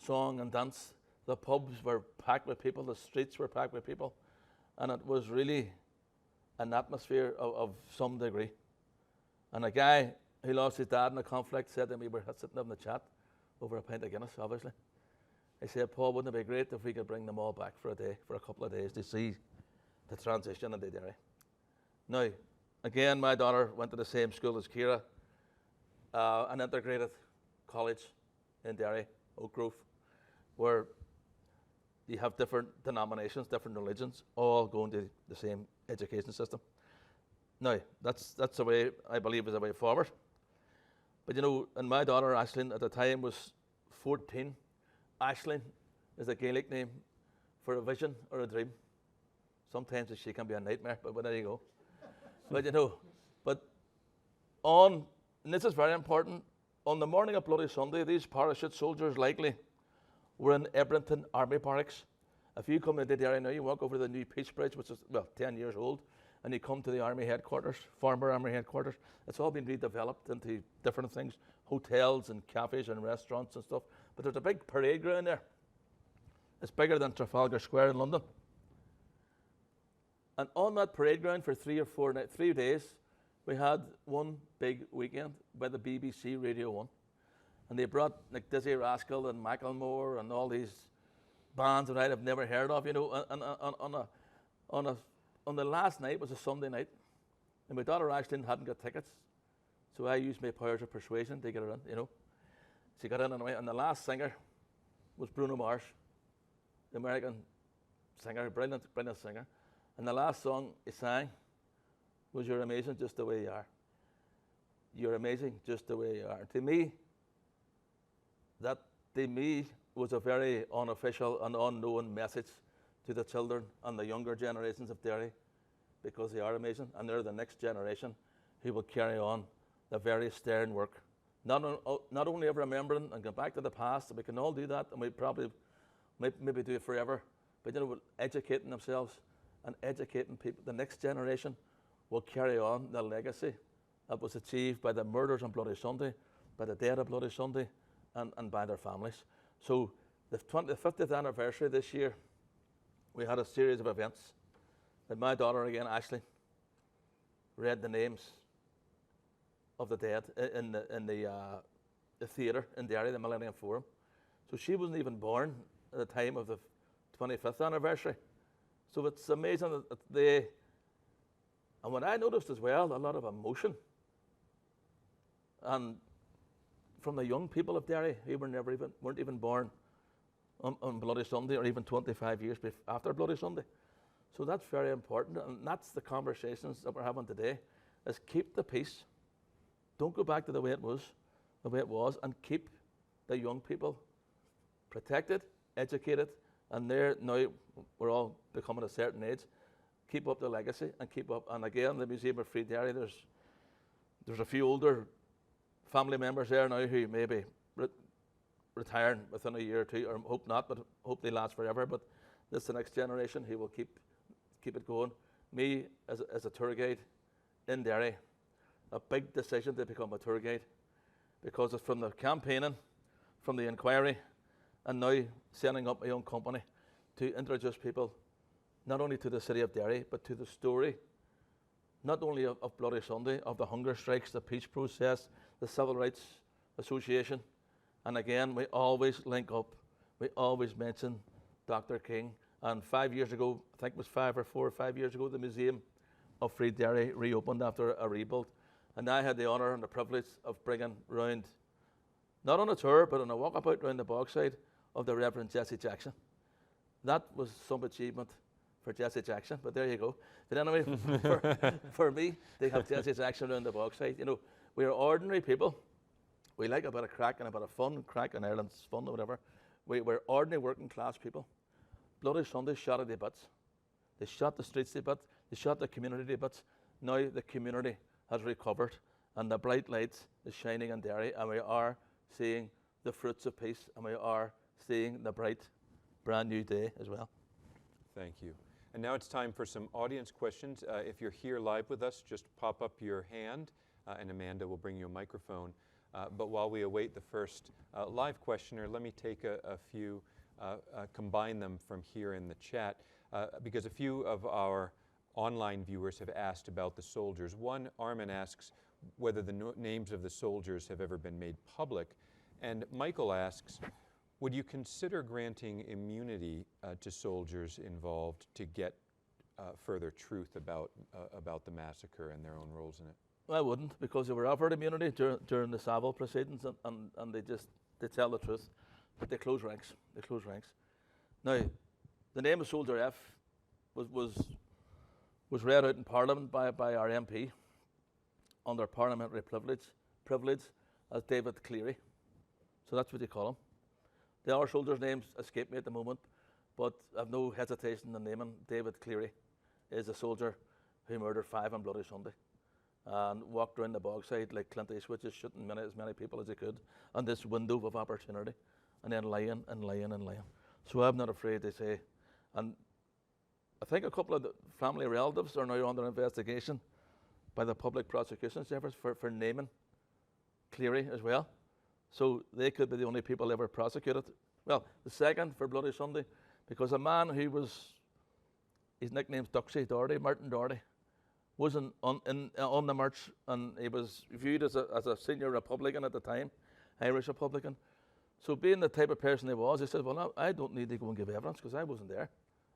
song and dance. The pubs were packed with people, the streets were packed with people, and it was really an atmosphere of some degree. And a guy who lost his dad in a conflict said to me, we were sitting having a chat over a pint of Guinness, obviously. I said, Paul, wouldn't it be great if we could bring them all back for a couple of days to see the transition into Derry? Now, again, my daughter went to the same school as Ciara, an integrated college in Derry, Oak Grove, where you have different denominations, different religions, all going to the same education system. Now, that's the way, I believe, is the way forward. But and my daughter, Aisling, at the time was 14. Aisling is a Gaelic name for a vision or a dream. Sometimes she can be a nightmare, but there you go. But and this is very important, on the morning of Bloody Sunday, these parachute soldiers likely were in Ebrington Army Barracks. If you come into Derry now, you walk over the new Peace Bridge, which is, 10 years old, and you come to the Army headquarters, former Army headquarters. It's all been redeveloped into different things, hotels and cafes and restaurants and stuff. But there's a big parade ground there. It's bigger than Trafalgar Square in London. And on that parade ground for 3 days, we had one big weekend by the BBC Radio 1. And they brought like Dizzy Rascal and Macklemore and all these bands that I'd have never heard of, and on the last night was a Sunday night. And my daughter Aisling hadn't got tickets. So I used my powers of persuasion to get her in, She got in, and the last singer was Bruno Mars. the American singer, brilliant singer. And the last song he sang was "You're Amazing Just the Way You Are." You're amazing just the way you are. To me, that was a very unofficial and unknown message to the children and the younger generations of Derry, because they are amazing and they're the next generation who will carry on the very stern work. Not only of remembering and going back to the past, we can all do that, and we probably maybe do it forever, but educating themselves and educating people. The next generation will carry on the legacy that was achieved by the murders on Bloody Sunday, by the dead of Bloody Sunday, and by their families. So the 50th anniversary this year, we had a series of events that my daughter, again, Ashley, read the names of the dead in the theatre in Derry, the Millennium Forum. So she wasn't even born at the time of the 25th anniversary. So it's amazing that they, and what I noticed as well, a lot of emotion. And from the young people of Derry who weren't even born on Bloody Sunday, or even 25 years after Bloody Sunday. So that's very important, and that's the conversations that we're having today, is keep the peace. Don't go back to the way it was, and keep the young people protected, educated, and now we're all becoming a certain age. Keep up the legacy and keep up. And again, the Museum of Free Derry, there's a few older family members there now who may be retiring within a year or two, or hope not, but hope they last forever. But this is the next generation who will keep it going. Me, as a tour guide in Derry, a big decision to become a tour guide, because it's from the campaigning, from the inquiry, and now setting up my own company to introduce people not only to the city of Derry, but to the story, not only of Bloody Sunday, of the hunger strikes, the peace process, the Civil Rights Association. And again, we always link up, we always mention Dr. King. And 5 years ago, I think it was 4 or 5 years ago, the Museum of Free Derry reopened after a rebuild. And I had the honour and the privilege of bringing round, not on a tour, but on a walkabout round the Bogside, of the Reverend Jesse Jackson. That was some achievement for Jesse Jackson, but there you go. But anyway, for me, they have Jesse Jackson around the Bogside. You know, we are ordinary people. We like a bit of crack and a bit of fun, crack in Ireland's fun or whatever. We're ordinary working class people. Bloody Sunday shot at the bits. They shot the streets to bits. They shot the community to bits. Now the community has recovered, and the bright lights is shining in Derry, and we are seeing the fruits of peace, and we are seeing the bright, brand new day as well. Thank you. And now it's time for some audience questions. If you're here live with us, just pop up your hand, and Amanda will bring you a microphone. But while we await the first live questioner, let me take a few, combine them from here in the chat, because a few of our online viewers have asked about the soldiers. One, Armin asks whether the names of the soldiers have ever been made public. And Michael asks, would you consider granting immunity to soldiers involved to get further truth about the massacre and their own roles in it? I wouldn't, because they were offered immunity during the Savile proceedings, and they tell the truth, but they close ranks. Now, the name of Soldier F was read out in Parliament by our MP under parliamentary privilege as David Cleary. So that's what they call him. The other soldiers' names escape me at the moment, but I've no hesitation in naming David Cleary is a soldier who murdered 5 on Bloody Sunday and walked around the Bogside like Clint Eastwood, just shooting as many people as he could on this window of opportunity, and then lying. So I'm not afraid to say, and I think a couple of the family relatives are now under investigation by the Public Prosecution Service for naming Cleary as well. So they could be the only people ever prosecuted. Well, the second for Bloody Sunday, because a man who his nickname's Doherty, Martin Doherty, was on the march, and he was viewed as a senior Republican at the time, Irish Republican. So being the type of person he was, he said, well, no, I don't need to go and give evidence because I wasn't there.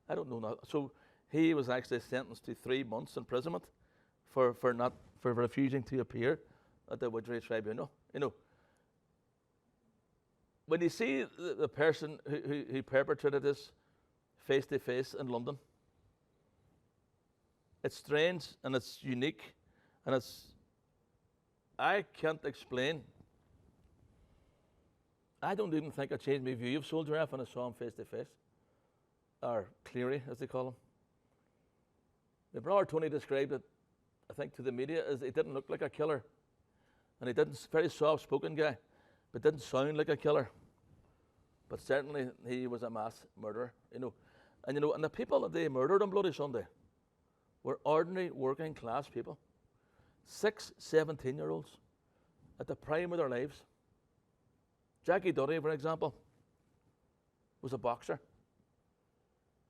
I don't know that. So he was actually sentenced to 3 months imprisonment for refusing to appear at the Widgery Tribunal. You know, when you see the person who perpetrated this face to face in London. It's strange and it's unique, and I can't explain. I don't even think I changed my view of Soldier F when I saw him face to face, or Cleary, as they call him. My brother Tony described it, I think, to the media as he didn't look like a killer, and he didn't, very soft-spoken guy, but didn't sound like a killer. But certainly he was a mass murderer, you know. And the people that they murdered on Bloody Sunday were ordinary working class people. 6 17-year-olds at the prime of their lives. Jackie Doherty, for example, was a boxer.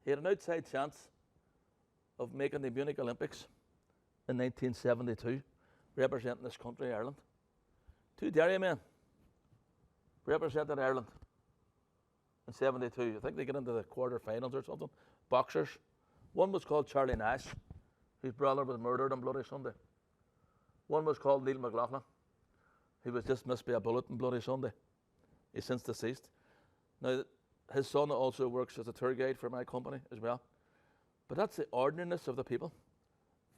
He had an outside chance of making the Munich Olympics in 1972, representing this country, Ireland. 2 Derry men represented Ireland in 72. I think they get into the quarterfinals or something. Boxers. One was called Charlie Nash, whose brother was murdered on Bloody Sunday. One was called Neil McLaughlin. He was just missed by a bullet on Bloody Sunday. He's since deceased. Now, his son also works as a tour guide for my company as well. But that's the ordinariness of the people.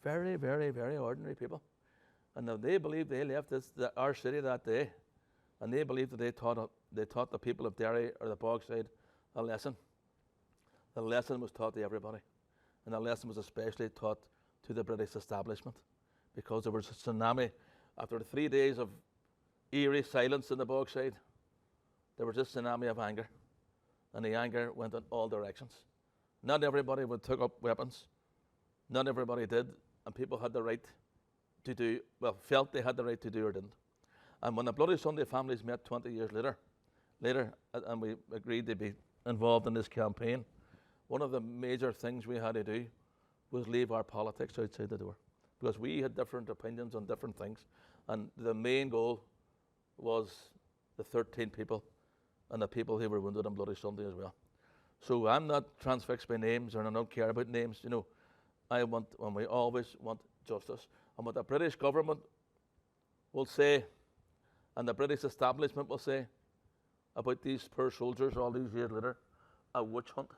Very, very, very ordinary people. And now they believe they left our city that day, and they believe that they taught the people of Derry or the Bogside a lesson. The lesson was taught to everybody. And the lesson was especially taught to the British establishment, because there was a tsunami. After 3 days of eerie silence in the Bogside, there was this tsunami of anger, and the anger went in all directions. Not everybody would took up weapons. Not everybody did, and people had the right to do, well, felt they had the right to do or didn't. And when the Bloody Sunday families met 20 years later, and we agreed to be involved in this campaign, one of the major things we had to do was leave our politics outside the door, because we had different opinions on different things, and the main goal was the 13 people and the people who were wounded on Bloody Sunday as well. So I'm not transfixed by names, or I don't care about names, you know. We always want justice. And what the British government will say, and the British establishment will say about these poor soldiers all these years later, a witch hunt.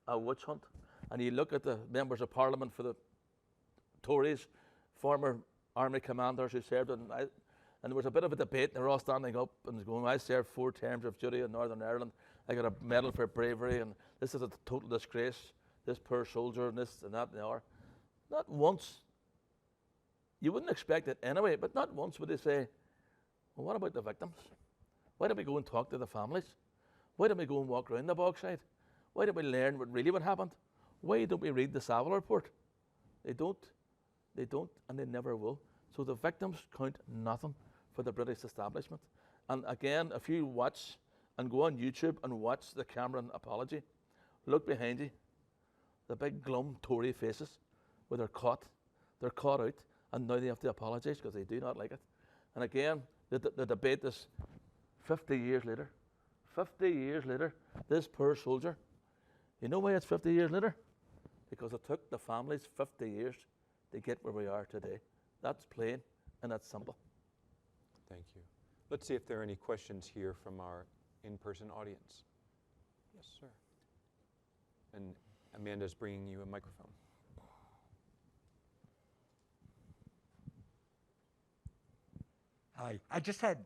A witch hunt. And you look at the members of Parliament for the Tories, former army commanders who served in, and there was a bit of a debate, and they were all standing up and going, I served 4 terms of duty in Northern Ireland. I got a medal for bravery, and this is a total disgrace. This poor soldier, and this and that and the other. Not once. You wouldn't expect it anyway, but not once would they say, well, what about the victims? Why don't we go and talk to the families? Why don't we go and walk around the Bogside? Why don't we learn what happened? Why don't we read the Savile report? They don't, and they never will. So the victims count nothing for the British establishment. And again, if you watch and go on YouTube and watch the Cameron apology, look behind you, the big glum Tory faces where they're caught out, and now they have to apologise because they do not like it. And again, the debate is 50 years later. 50 years later, this poor soldier, you know why it's 50 years later? Because it took the families 50 years to get where we are today. That's plain and that's simple. Thank you. Let's see if there are any questions here from our in-person audience. Yes, sir. And Amanda's bringing you a microphone. Hi. I just had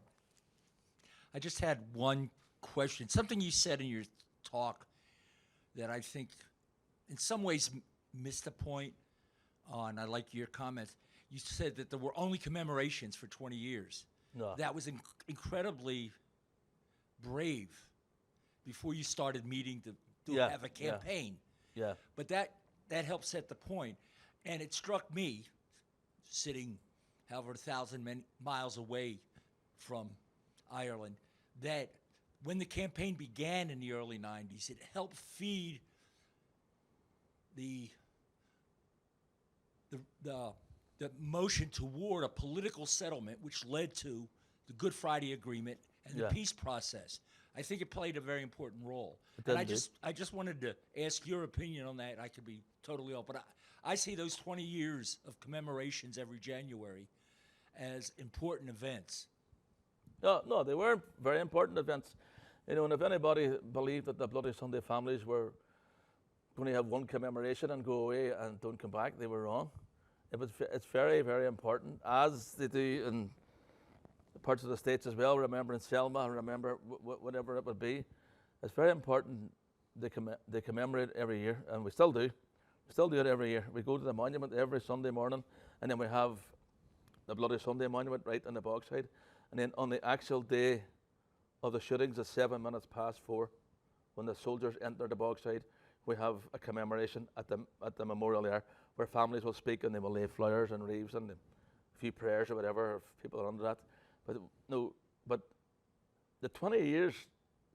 one question. Something you said in your talk that I think in some ways missed the point on. I like your comments. You said that there were only commemorations for 20 years. No. That was incredibly brave before you started meeting to have a campaign. Yeah. But that helped set the point. And it struck me, sitting however 1,000 miles away from Ireland, that when the campaign began in the early 90s, it helped feed the motion toward a political settlement, which led to the Good Friday Agreement and the peace process. I think it played a very important role. And I just wanted to ask your opinion on that. I could be totally off, but I see those 20 years of commemorations every January as important events. No, they were very important events. You know, and if anybody believed that the Bloody Sunday families were going to have one commemoration and go away and don't come back. They were wrong. It's very, very important, as they do in parts of the States as well. Remember in Selma, remember whatever it would be. It's very important they commemorate every year, and we still do. We still do it every year. We go to the monument every Sunday morning, and then we have the Bloody Sunday monument right on the Bogside. And then on the actual day of the shootings at 4:07, when the soldiers enter the Bogside, we have a commemoration at the memorial there, where families will speak and they will lay flowers and wreaths and a few prayers or whatever, if people are under that. But the 20 years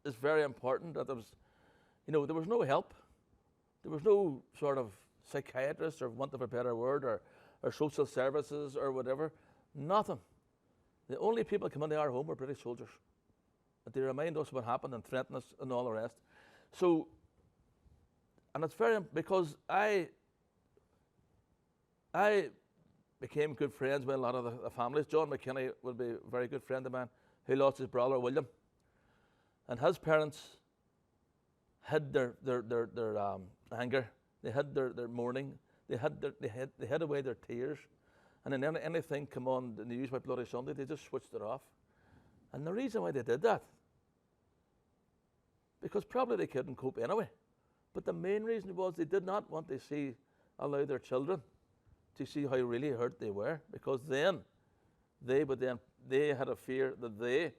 is very important. That there was, there was no help. There was no sort of psychiatrist, or want of a better word, or social services or whatever. Nothing. The only people come into our home were British soldiers. But they remind us what happened and threaten us and all the rest. So, and it's very, because I became good friends with a lot of the families. John McKinney would be a very good friend of mine, who lost his brother William. And his parents hid their anger, they hid their mourning, they hid away their tears. And then anything come on the news about Bloody Sunday, they just switched it off. And the reason why they did that, because probably they couldn't cope anyway. But the main reason was they did not want to allow their children to see how really hurt they were, because then they had a fear that they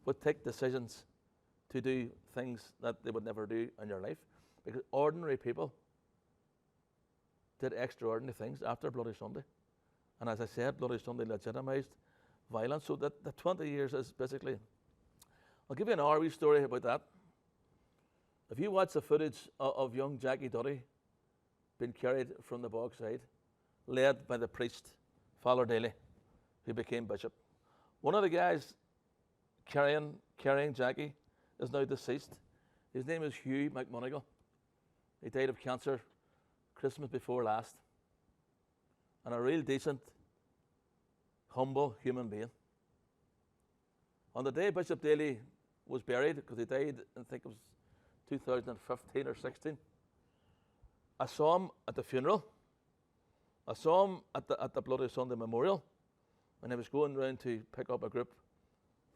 would take decisions to do things that they would never do in their life. Because ordinary people did extraordinary things after Bloody Sunday. And as I said, Bloody Sunday legitimised violence. So that the 20 years is basically, I'll give you an hour story about that. If you watch the footage of young Jackie Doherty being carried from the Bogside, led by the priest, Father Daly, who became bishop. One of the guys carrying Jackie is now deceased. His name is Hugh McMonigal. He died of cancer Christmas before last. And a real decent, humble human being. On the day Bishop Daly was buried, because he died, I think it was 2015 or 16, I saw him at the funeral. I saw him at the Bloody Sunday Memorial when he was going round to pick up a group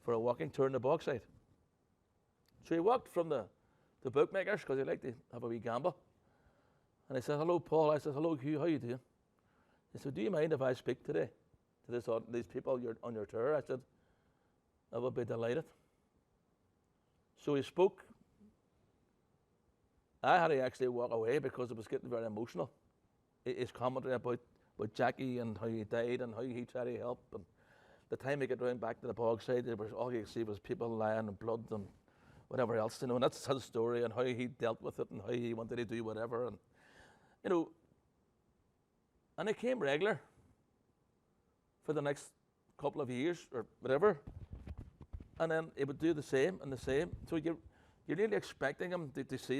for a walking tour in the Bogside. So he walked from the bookmakers, because he liked to have a wee gamble. And I said, "Hello, Paul." I said, "Hello, Hugh, how you doing?" He said, "Do you mind if I speak today to these people on your tour?" I said, "I would be delighted." So he spoke. I had to actually walk away because it was getting very emotional. His commentary about Jackie and how he died and how he tried to help. And the time he got round back to the Bogside, all you could see was people lying in blood and whatever else, and that's his story and how he dealt with it and how he wanted to do whatever. And, and it came regular for the next couple of years or whatever. And then he would do the same and the same. So you're really expecting him to see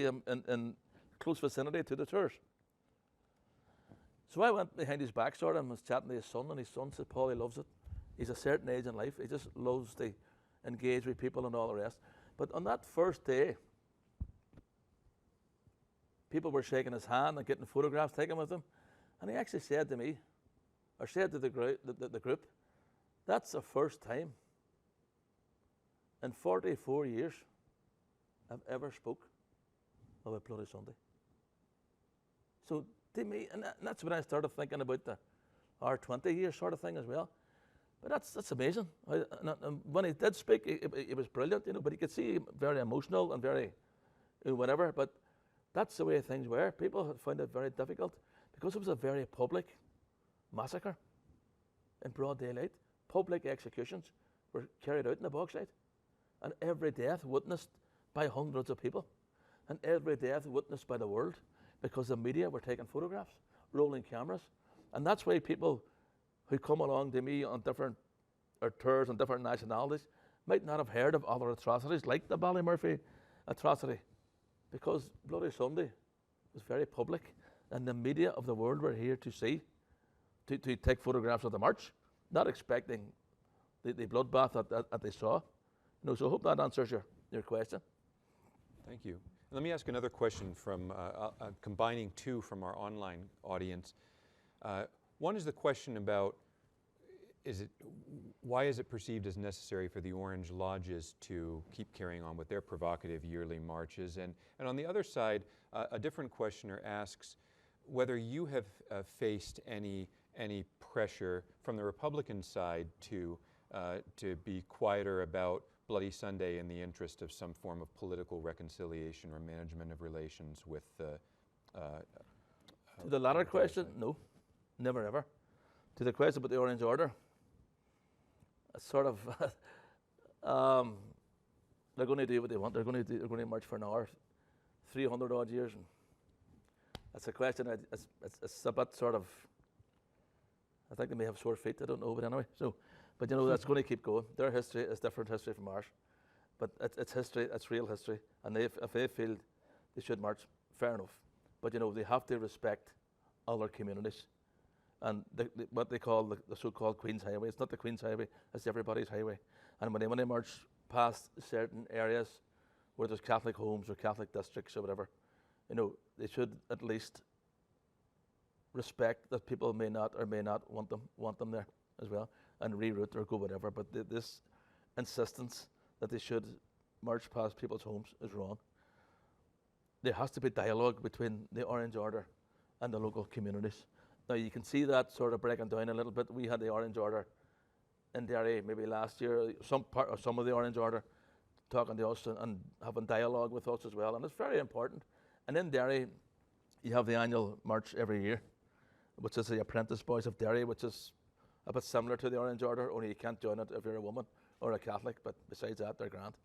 him in close vicinity to the tours. So I went behind his back sort of and was chatting to his son, and his son said, "Paul, he loves it. He's a certain age in life. He just loves to engage with people and all the rest." But on that first day, people were shaking his hand and getting photographs taken with him. And he actually said to me, or said to the group, "That's the first time in 44 years I've ever spoke of a Bloody Sunday." So to me, and that's when I started thinking about our 20 year sort of thing as well. But that's amazing. And when he did speak, it was brilliant, but you could see him very emotional and very whatever. But that's the way things were. People had found it very difficult because it was a very public massacre in broad daylight. Public executions were carried out in the Bogside. And every death witnessed by hundreds of people. And every death witnessed by the world, because the media were taking photographs, rolling cameras. And that's why people who come along to me on different tours and different nationalities might not have heard of other atrocities like the Ballymurphy atrocity, because Bloody Sunday was very public, and the media of the world were here to see, to take photographs of the march, not expecting the bloodbath that they saw. So I hope that answers your question. Thank you. Let me ask another question from combining two from our online audience. One is the question about why is it perceived as necessary for the Orange Lodges to keep carrying on with their provocative yearly marches? And on the other side, a different questioner asks whether you have faced any pressure from the Republican side to be quieter about Bloody Sunday in the interest of some form of political reconciliation or management of relations with the To the latter question, no, never ever. To the question about the Orange Order, it's sort of they're going to do what they want. They're going to march for an hour, 300 odd years, and that's a question. It's a bit sort of. I think they may have sore feet. I don't know, but anyway. So, but you know that's going to keep going. Their history is different history from ours, but it's history. It's real history, and if they feel they should march, fair enough. But you know they have to respect other communities. And what they call the so-called Queen's Highway, it's not the Queen's Highway, it's everybody's highway. And when they march past certain areas where there's Catholic homes or Catholic districts or whatever, you know, they should at least respect that people may not or may not want them there as well, and reroute or go whatever. But this insistence that they should march past people's homes is wrong. There has to be dialogue between the Orange Order and the local communities. Now you can see that sort of breaking down a little bit. We had the Orange Order in Derry maybe last year, some of the Orange Order talking to us and having dialogue with us as well, and it's very important. And in Derry, you have the annual march every year, which is the Apprentice Boys of Derry, which is a bit similar to the Orange Order, only you can't join it if you're a woman or a Catholic, but besides that, they're grand,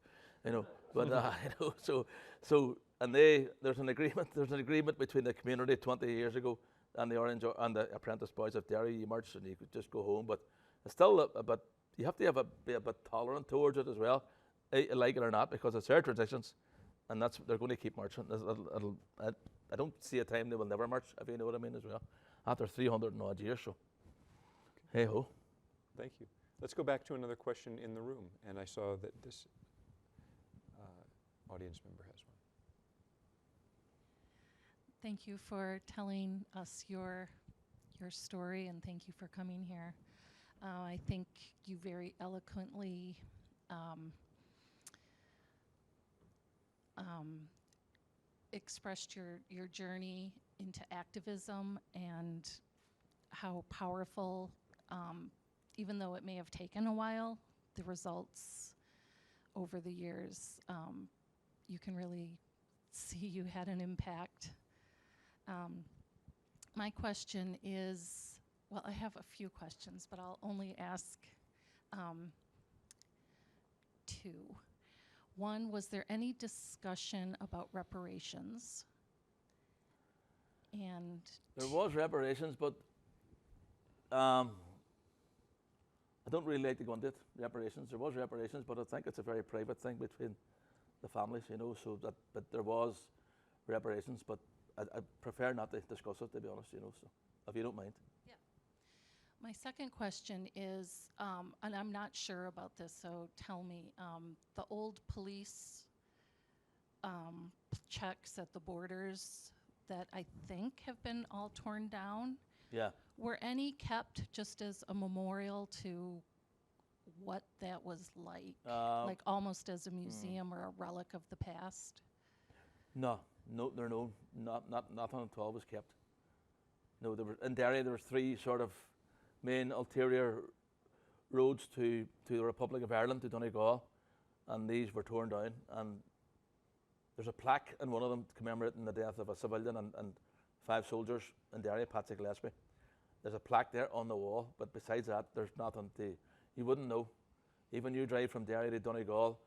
you know. But you know, so there's an agreement between the community 20 years ago and the the Apprentice Boys of Derry. You march and you could just go home, but it's still but you have to be a bit tolerant towards it as well, like it or not, because it's their traditions, and they're going to keep marching. I don't see a time they will never march, if you know what I mean, as well, after 300 and odd years. So, hey ho. Thank you. Let's go back to another question in the room, and I saw that this audience member has one. Thank you for telling us your story, and thank you for coming here. I think you very eloquently expressed your journey into activism and how powerful, even though it may have taken a while, the results over the years, you can really see you had an impact. My question is, well, I have a few questions, but I'll only ask two. One, was there any discussion about reparations? And there was reparations, but I don't really like to go into it. Reparations. There was reparations, but I think it's a very private thing between the families, you know. So but there was reparations, but I prefer not to discuss it, to be honest, you know. So if you don't mind. yeah. My second question is, and I'm not sure about this, so tell me, the old police checks at the borders that I think have been all torn down. Yeah. Were any kept just as a memorial to what that was like almost as a museum or a relic of the past? No, nothing at all was kept. No, in Derry there were three sort of main ulterior roads to the Republic of Ireland, to Donegal, and these were torn down. And there's a plaque in one of them commemorating the death of a civilian and 5 soldiers in Derry, Patsy Gillespie. There's a plaque there on the wall, but besides that, there's nothing you wouldn't know. Even you drive from Derry to Donegal,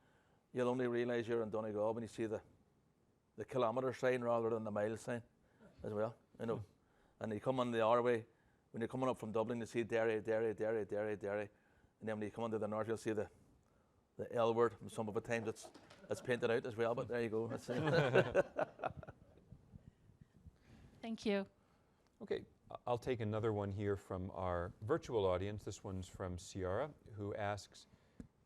you'll only realise you're in Donegal when you see the kilometre sign rather than the mile sign as well, you know. And you come on the other way, when you're coming up from Dublin, you see Derry, Derry, Derry, Derry, Derry. And then when you come into the north, you'll see the L word. And some of the times it's painted out as well, but there you go. That's it. Thank you. Okay, I'll take another one here from our virtual audience. This one's from Ciara, who asks,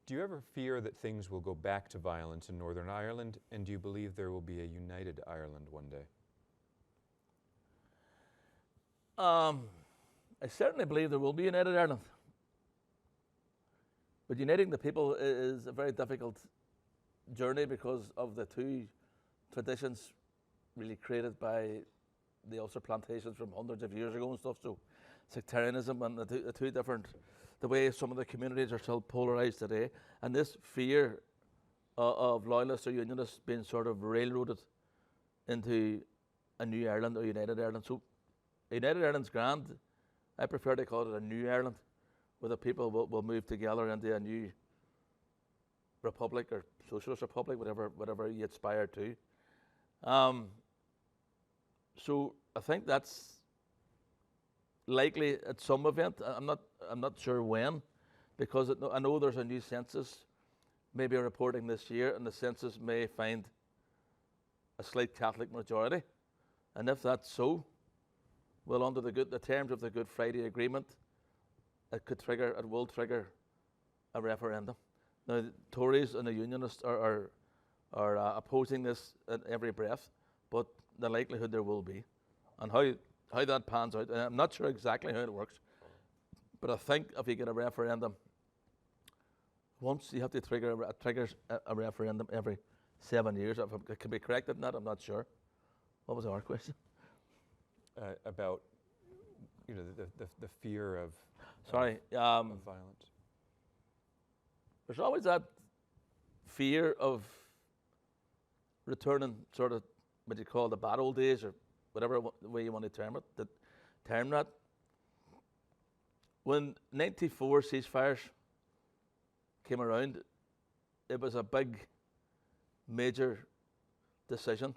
Do you ever fear that things will go back to violence in Northern Ireland, and do you believe there will be a united Ireland one day? I certainly believe there will be a united Ireland. But uniting the people is a very difficult journey because of the two traditions really created by the Ulster plantations from hundreds of years ago and stuff. So sectarianism and the two different, the way some of the communities are still polarised today, and this fear of loyalists or unionists being sort of railroaded into a new Ireland or United Ireland. So United Ireland's grand. I prefer to call it a new Ireland, where the people will move together into a new republic or socialist republic, whatever you aspire to. So I think that's likely at some event. I'm not sure when, because I know there's a new census, maybe reporting this year, and the census may find a slight Catholic majority, and if that's so, well, under the terms of the Good Friday Agreement, it will trigger a referendum. Now, the Tories and the Unionists are opposing this at every breath, but the likelihood there will be, and how that pans out, and I'm not sure exactly how it works, but I think if you get a referendum once, you have to trigger a referendum every 7 years. If it can be corrected in that, I'm not sure. What was our question? About the fear of Sorry. of violence. There's always that fear of returning, sort of what you call the bad old days, or whatever way you want to term that. When 94 ceasefires came around, it was a big, major decision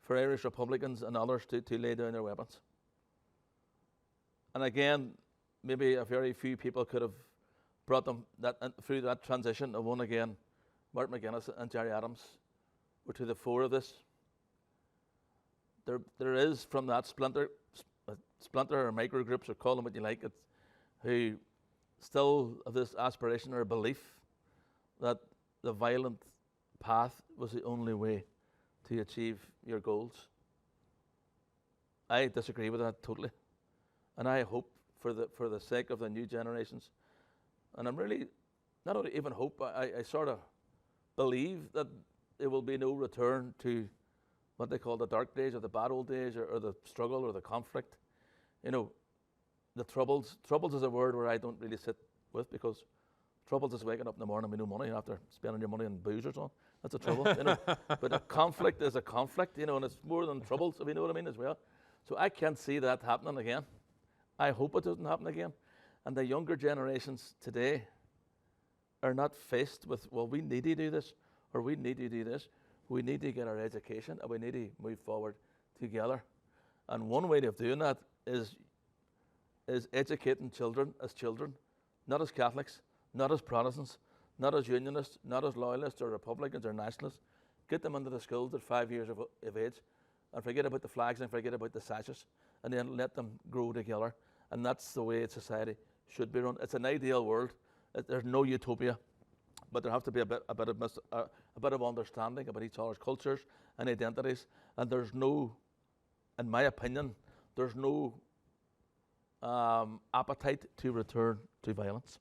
for Irish Republicans and others to lay down their weapons. And again, maybe a very few people could have brought them through that transition. And one again, Martin McGuinness and Gerry Adams were to the fore of this. There is from that splinter or micro groups, or call them what you like, who still have this aspiration or belief that the violent path was the only way to achieve your goals. I disagree with that totally, and I hope for the sake of the new generations, and I'm really not only even hope, I sort of believe that there will be no return to what they call the dark days or the bad old days, or the struggle or the conflict. The troubles. Troubles is a word where I don't really sit with, because troubles is waking up in the morning with no money after spending your money on booze or something. That's a trouble, But a conflict is a conflict, and it's more than troubles, if you know what I mean, as well. So I can't see that happening again. I hope it doesn't happen again. And the younger generations today are not faced with, well, we need to do this, or we need to do this. We need to get our education, and we need to move forward together. And one way of doing that is educating children, not as Catholics, not as Protestants, not as Unionists, not as Loyalists or Republicans or Nationalists. Get them into the schools at 5 years of age, and forget about the flags and forget about the sashes, and then let them grow together. And that's the way society should be run. It's an ideal world. There's no utopia, but there has to be a bit of understanding about each other's cultures and identities. And there's no, in my opinion, there's no appetite to return to violence.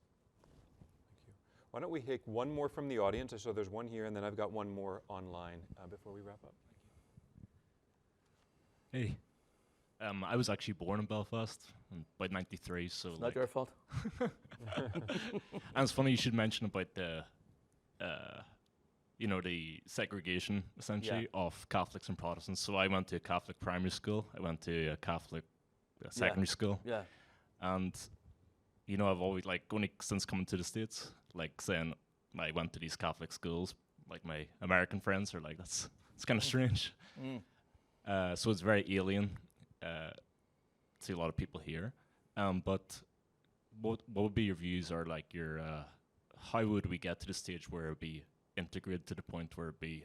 Why don't we take one more from the audience? So there's one here, and then I've got one more online before we wrap up. Hey, I was actually born in Belfast in about '93, so Not your fault. And it's funny you should mention about the segregation essentially of Catholics and Protestants. So I went to a Catholic primary school. I went to a Catholic secondary school. Yeah. And I've always only since coming to the States, saying I went to these Catholic schools, my American friends are it's kind of strange. So it's very alien to a lot of people here. But what would be your views, or how would we get to the stage where it be integrated to the point where it be,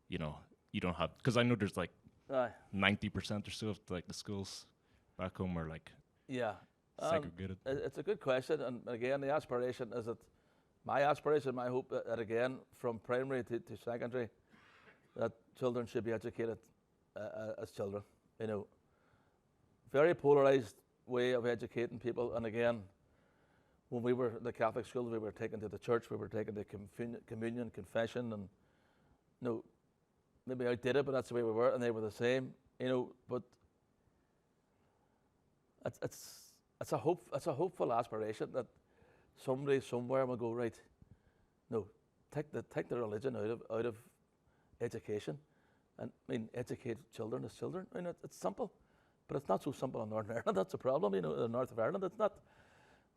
you don't have, because I know there's 90% or so of the schools back home are Yeah. segregated? It's a good question, and again, the aspiration is that my aspiration, my hope that again, from primary to secondary, that children should be educated as children. You know, very polarized way of educating people, and again, when we were in the Catholic schools, we were taken to the church, we were taken to communion, confession, and you know, maybe outdated, but that's the way we were, and they were the same. You know, but it's a hopeful aspiration that somebody somewhere will go, right, no, take the religion out of education, and I mean educate children as children. I mean, it's simple, but it's not so simple in Northern Ireland. That's the problem. You know, in the north of Ireland, it's not.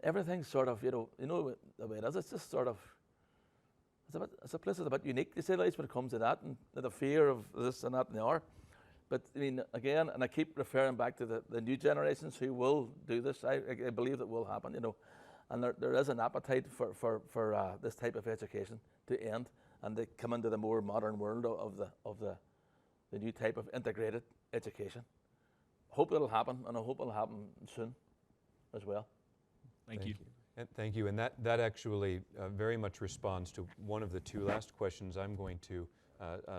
Everything's sort of, you know the way it is. It's just sort of. It's a place that's a bit unique, you say, when it comes to that, and the fear of this and that and the other. But I mean, again, and I keep referring back to the new generations who will do this. I believe that will happen, you know, and there is an appetite for this type of education to end, and they come into the more modern world of the new type of integrated education. Hope it'll happen, and I hope it'll happen soon as well. Thank you. And thank you. And that actually very much responds to one of the two last questions I'm going to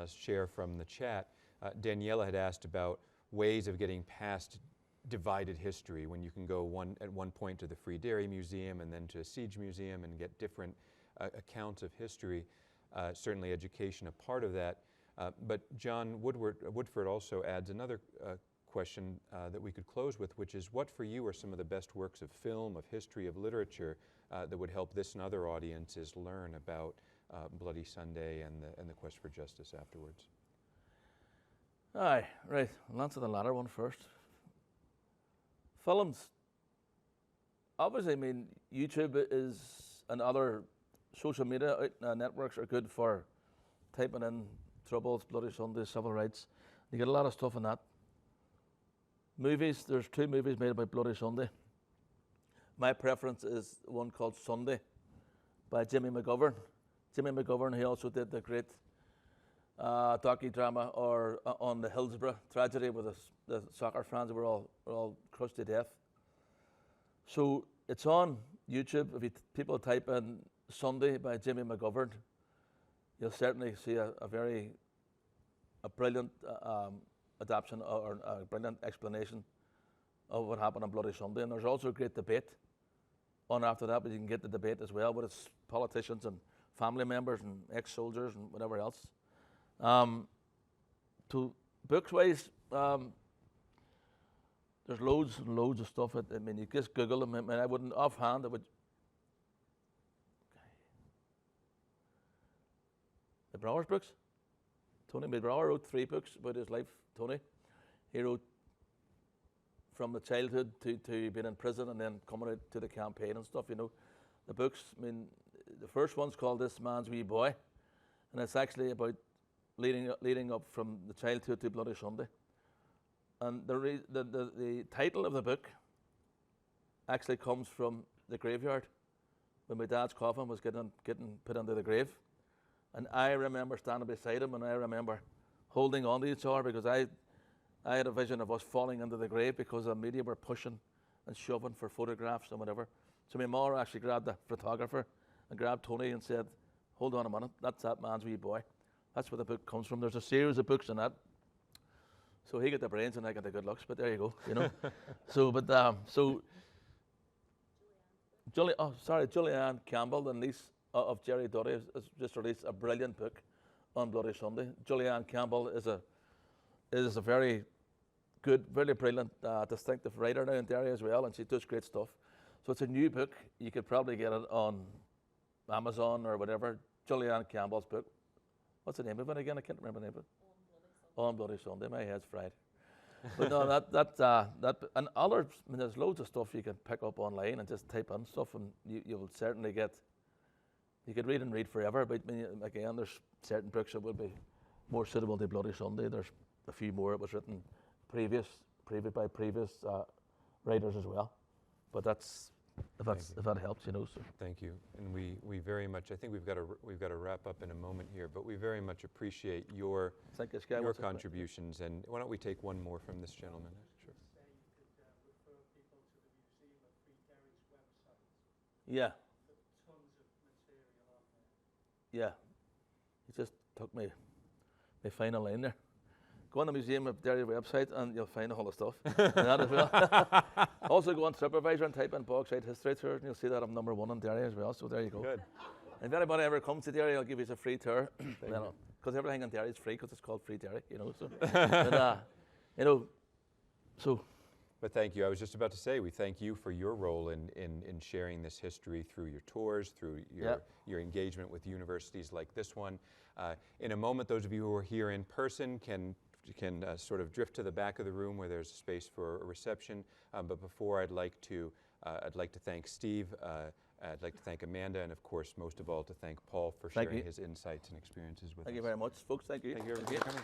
share from the chat. Daniela had asked about ways of getting past divided history, when you can go at one point to the Free Derry Museum and then to a siege museum and get different accounts of history. Certainly education a part of that. But John Woodford also adds another question that we could close with, which is, what for you are some of the best works of film, of history, of literature that would help this and other audiences learn about Bloody Sunday and the quest for justice afterwards? Aye, right. I'll answer the latter one first. Films. Obviously, I mean, YouTube and other social media networks are good for typing in Troubles, Bloody Sunday, civil rights. You get a lot of stuff in that. Movies, there's 2 movies made about Bloody Sunday. My preference is one called Sunday by Jimmy McGovern. Jimmy McGovern, he also did the great docudrama on the Hillsborough tragedy with the soccer fans who were all crushed to death. So it's on YouTube. If people type in Sunday by Jimmy McGovern, you'll certainly see a brilliant adaptation or a brilliant explanation of what happened on Bloody Sunday. And there's also a great debate on after that, but you can get the debate as well with its politicians and family members and ex-soldiers and whatever else. To books-wise, there's loads and loads of stuff. I mean, you just Google them. I mean, I wouldn't offhand. The Brower's books. Tony McBrower wrote 3 books about his life. Tony, he wrote from the childhood to being in prison and then coming out to the campaign and stuff. You know, the books. I mean, the first one's called This Man's Wee Boy, and it's actually about leading up from the childhood to Bloody Sunday. And the title of the book actually comes from the graveyard when my dad's coffin was getting put under the grave. And I remember standing beside him, and I remember holding on to each other because I had a vision of us falling into the grave because the media were pushing and shoving for photographs and whatever. So my mother actually grabbed the photographer and grabbed Tony and said, "Hold on a minute, that's that man's wee boy." That's where the book comes from. There's a series of books in that. So he got the brains and I got the good looks, but there you go, you know. Julianne Campbell, the niece of Jerry Doherty, has just released a brilliant book on Bloody Sunday. Julianne Campbell is a very good, very brilliant, distinctive writer now in Derry as well, and she does great stuff. So it's a new book. You could probably get it on Amazon or whatever. Julianne Campbell's book. What's the name of it again? I can't remember the name of it. On Bloody Sunday. My head's fried. But no, that and others. I mean, there's loads of stuff you can pick up online and just type in stuff, and you will certainly get. You could read and read forever. But I mean, again, there's certain books that would be more suitable to Bloody Sunday. There's a few more that was written by previous writers as well. But that's if that helps, you know. So. Thank you, and we very much. I think we've got to wrap up in a moment here, but we very much appreciate your contributions. And why don't we take one more from this gentleman? Sure. Yeah. Yeah. He just took my final line there. Go on the Museum of Derry website and you'll find a whole lot of stuff. And that as well. Also go on TripAdvisor and type in Bogside History Tours and you'll see that I'm #1 in Derry as well. So there you go. Good. And if anybody ever comes to Derry, I'll give you a free tour. Because everything in Derry is free because it's called Free Derry, you know. So, but, you know, so. But thank you. I was just about to say, we thank you for your role in sharing this history through your tours, through your engagement with universities like this one. In a moment, those of you who are here in person can sort of drift to the back of the room where there's a space for a reception. But before, I'd like to thank Steve. I'd like to thank Amanda, and of course, most of all, to thank Paul for sharing his insights and experiences with us. Thank you very much, folks. Thank you. Thank you everyone for coming.